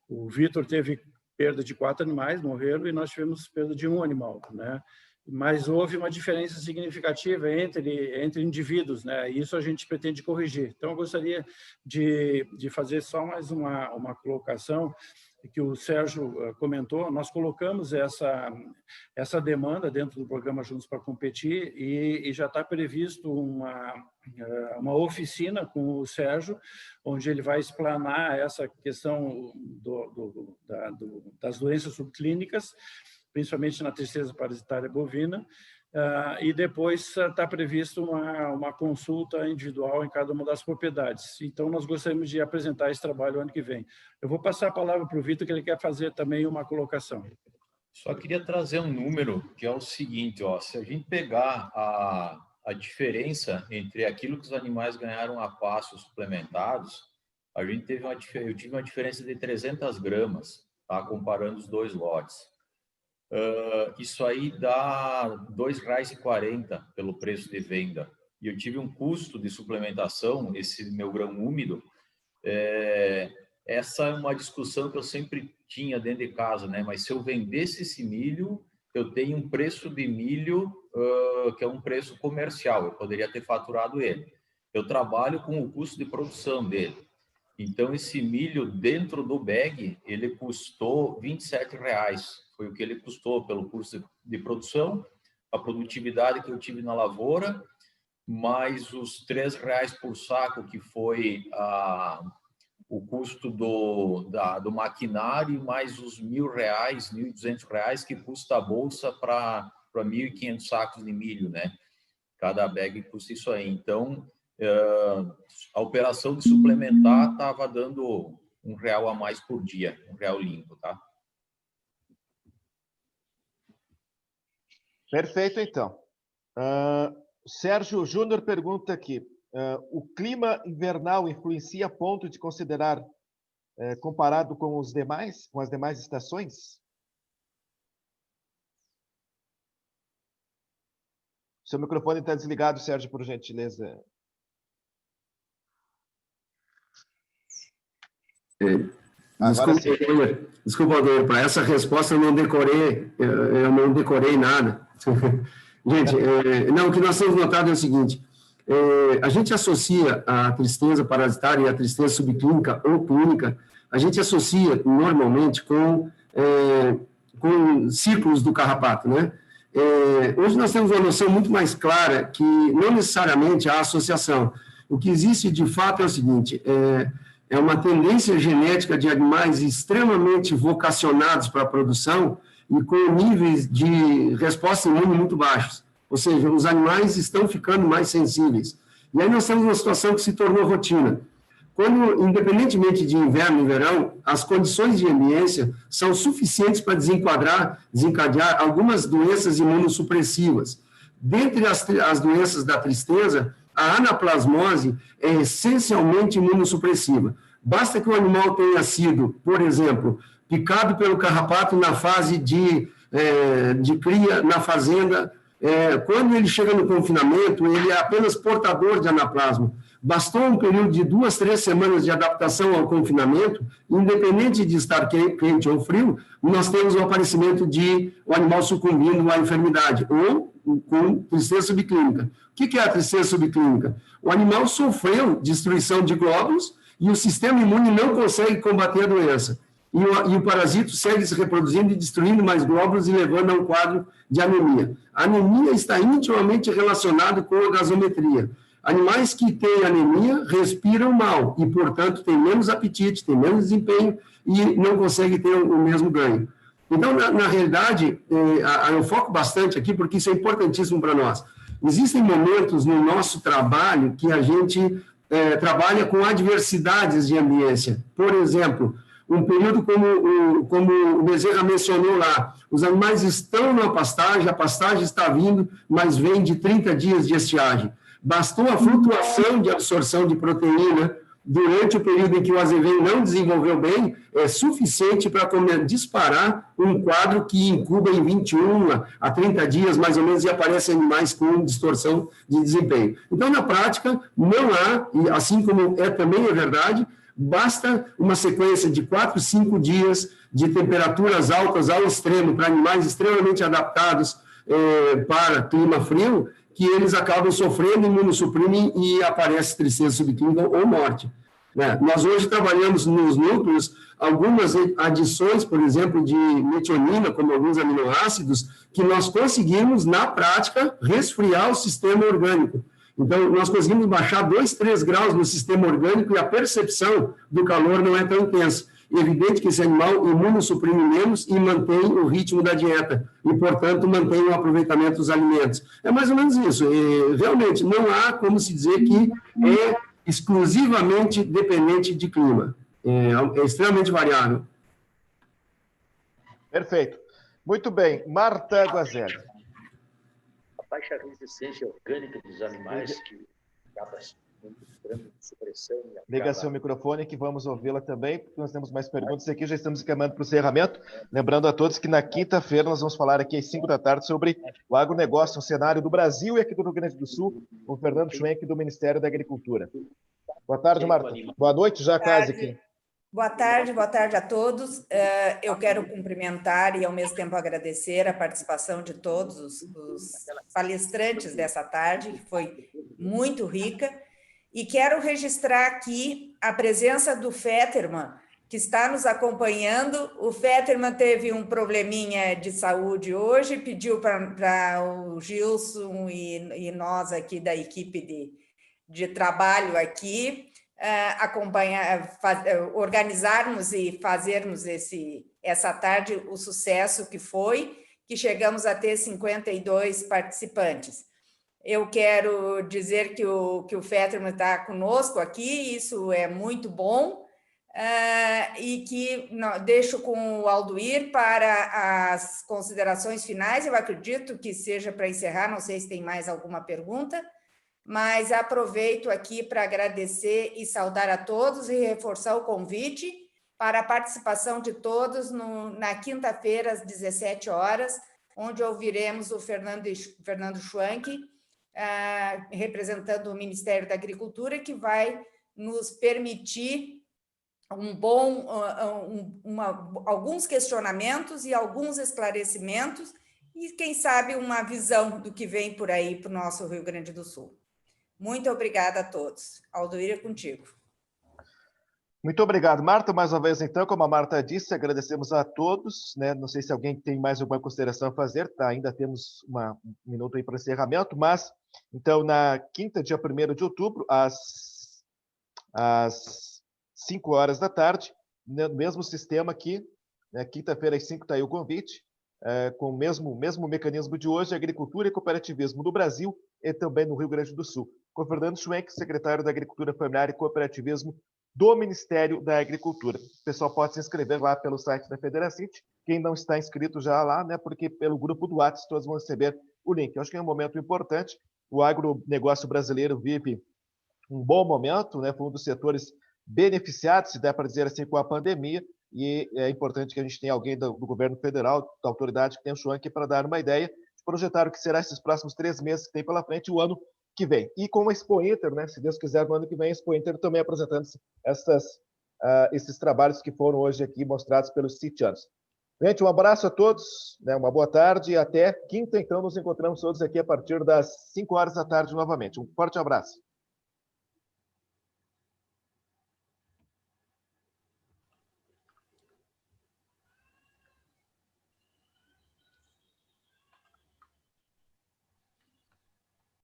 o Vitor teve perda de 4 animais, morreram, e nós tivemos perda de um animal, né? Mas houve uma diferença significativa entre indivíduos, né? E isso a gente pretende corrigir. Então, eu gostaria de fazer só mais uma colocação que o Sérgio comentou. Nós colocamos essa demanda dentro do programa Juntos para Competir e já está previsto uma oficina com o Sérgio, onde ele vai explanar essa questão das doenças subclínicas, principalmente na tristeza parasitária bovina, e depois está previsto uma consulta individual em cada uma das propriedades. Então, nós gostaríamos de apresentar esse trabalho ano que vem. Eu vou passar a palavra para o Vitor, que ele quer fazer também uma colocação. Só queria trazer um número, que é o seguinte, ó, se a gente pegar a diferença entre aquilo que os animais ganharam a pasto suplementados, eu tive uma diferença de 300 gramas, tá, comparando os 2 lotes. Isso aí dá R$ 2,40 pelo preço de venda. E eu tive um custo de suplementação, esse meu grão úmido. Essa é uma discussão que eu sempre tinha dentro de casa, né? Mas se eu vendesse esse milho, eu tenho um preço de milho que é um preço comercial, eu poderia ter faturado ele. Eu trabalho com o custo de produção dele. Então, esse milho dentro do bag, ele custou R$ 27,00. Foi o que ele custou pelo custo de produção, a produtividade que eu tive na lavoura, mais os R$ 3,00 por saco, que foi o custo do maquinário, mais os R$ 1.000, R$ 1.200 que custa a bolsa para 1.500 sacos de milho, né? Cada bag custa isso aí. Então, a operação de suplementar estava dando R$ 1 a mais por dia, R$ 1 limpo, tá? Perfeito, então. Sérgio Júnior pergunta aqui, o clima invernal influencia a ponto de considerar comparado com as demais estações? Seu microfone está desligado, Sérgio, por gentileza. Desculpa, Adolfo, para essa resposta eu não decorei nada. Gente, o que nós temos notado é o seguinte, a gente associa a tristeza parasitária e a tristeza subclínica ou clínica, a gente associa normalmente com ciclos do carrapato, né? Hoje nós temos uma noção muito mais clara que não necessariamente há associação. O que existe de fato é o seguinte, é uma tendência genética de animais extremamente vocacionados para a produção e com níveis de resposta imune muito baixos. Ou seja, os animais estão ficando mais sensíveis. E aí nós temos uma situação que se tornou rotina. Quando, independentemente de inverno e verão, as condições de ambiência são suficientes para desencadear algumas doenças imunossupressivas. Dentre as doenças da tristeza, a anaplasmose é essencialmente imunossupressiva. Basta que o animal tenha sido, por exemplo, picado pelo carrapato na fase de cria na fazenda. Quando ele chega no confinamento, ele é apenas portador de anaplasma. Bastou um período de 2, 3 semanas de adaptação ao confinamento, independente de estar quente ou frio, nós temos o aparecimento de o animal sucumbindo à enfermidade, ou com tristeza subclínica. O que é a tristeza subclínica? O animal sofreu destruição de glóbulos e o sistema imune não consegue combater a doença. E o parasito segue se reproduzindo e destruindo mais glóbulos e levando a um quadro de anemia. A anemia está intimamente relacionada com a gasometria. Animais que têm anemia respiram mal e, portanto, têm menos apetite, têm menos desempenho e não conseguem ter o mesmo ganho. Então, na realidade, eu foco bastante aqui porque isso é importantíssimo para nós. Existem momentos no nosso trabalho que a gente trabalha com adversidades de ambiência. Por exemplo, um período como o Bezerra mencionou lá, os animais estão na pastagem, a pastagem está vindo, mas vem de 30 dias de estiagem. Bastou a flutuação de absorção de proteína durante o período em que o azevém não desenvolveu bem, é suficiente para disparar um quadro que incuba em 21 a 30 dias, mais ou menos, e aparece animais com distorção de desempenho. Então, na prática, não há, e assim como também é verdade, basta uma sequência de 4, 5 dias de temperaturas altas ao extremo, para animais extremamente adaptados para clima frio, que eles acabam sofrendo imunossuprimem e aparece tristeza subclínica ou morte. Nós hoje trabalhamos nos núcleos algumas adições, por exemplo, de metionina, como alguns aminoácidos, que nós conseguimos, na prática, resfriar o sistema orgânico. Então, nós conseguimos baixar 2, 3 graus no sistema orgânico e a percepção do calor não é tão intensa. É evidente que esse animal imunossuprime menos e mantém o ritmo da dieta e, portanto, mantém o aproveitamento dos alimentos. É mais ou menos isso. E, realmente, não há como se dizer que é exclusivamente dependente de clima. É extremamente variável. Perfeito. Muito bem. Marta Guazelli. A baixa resistência orgânica dos animais que acaba sofrendo supressão. Liga seu microfone que vamos ouvi-la também, porque nós temos mais perguntas aqui, já estamos encaminhando para o encerramento. Lembrando a todos que na quinta-feira nós vamos falar aqui às 5 da tarde sobre o agronegócio, o cenário do Brasil e aqui do Rio Grande do Sul, com o Fernando Schwenk, do Ministério da Agricultura. Boa tarde, Marta. Boa noite, já quase aqui. Boa tarde a todos. Eu quero cumprimentar e, ao mesmo tempo, agradecer a participação de todos os palestrantes dessa tarde, que foi muito rica. E quero registrar aqui a presença do Fetterman, que está nos acompanhando. O Fetterman teve um probleminha de saúde hoje, pediu para o Gilson e nós aqui da equipe de trabalho aqui organizarmos e fazermos essa tarde o sucesso que foi, que chegamos a ter 52 participantes. Eu quero dizer que o Fetterman está conosco aqui, isso é muito bom, e que deixo com o Alduir para as considerações finais. Eu acredito que seja para encerrar, não sei se tem mais alguma pergunta, mas aproveito aqui para agradecer e saudar a todos e reforçar o convite para a participação de todos na quinta-feira, às 17 horas, onde ouviremos o Fernando Schwenk, representando o Ministério da Agricultura, que vai nos permitir alguns questionamentos e alguns esclarecimentos e, quem sabe, uma visão do que vem por aí para o nosso Rio Grande do Sul. Muito obrigada a todos. Alduir, é contigo. Muito obrigado, Marta. Mais uma vez, então, como a Marta disse, agradecemos a todos. Não sei se alguém tem mais alguma consideração a fazer, tá? Ainda temos um minuto aí para o encerramento, mas, então, na quinta, dia 1º de outubro, às 5 horas da tarde, no mesmo sistema aqui, quinta-feira às 5 está aí o convite, com o mesmo mecanismo de hoje, agricultura e cooperativismo no Brasil e também no Rio Grande do Sul. Com o Fernando Schwenk, secretário da Agricultura Familiar e Cooperativismo do Ministério da Agricultura. O pessoal pode se inscrever lá pelo site da Federacite. Quem não está inscrito já lá, porque pelo grupo do WhatsApp todos vão receber o link. Eu acho que é um momento importante. O agronegócio brasileiro vive um bom momento, foi um dos setores beneficiados, se der para dizer assim, com a pandemia, e é importante que a gente tenha alguém do governo federal, da autoridade que tem o Schwenk, para dar uma ideia de projetar o que será esses próximos 3 meses que tem pela frente, o ano que vem. E com a Expo Inter, se Deus quiser, no ano que vem, a Expo Inter também apresentando esses trabalhos que foram hoje aqui mostrados pelos sitianos. Gente, um abraço a todos, uma boa tarde e até quinta, então nos encontramos todos aqui a partir das 5 horas da tarde novamente. Um forte abraço.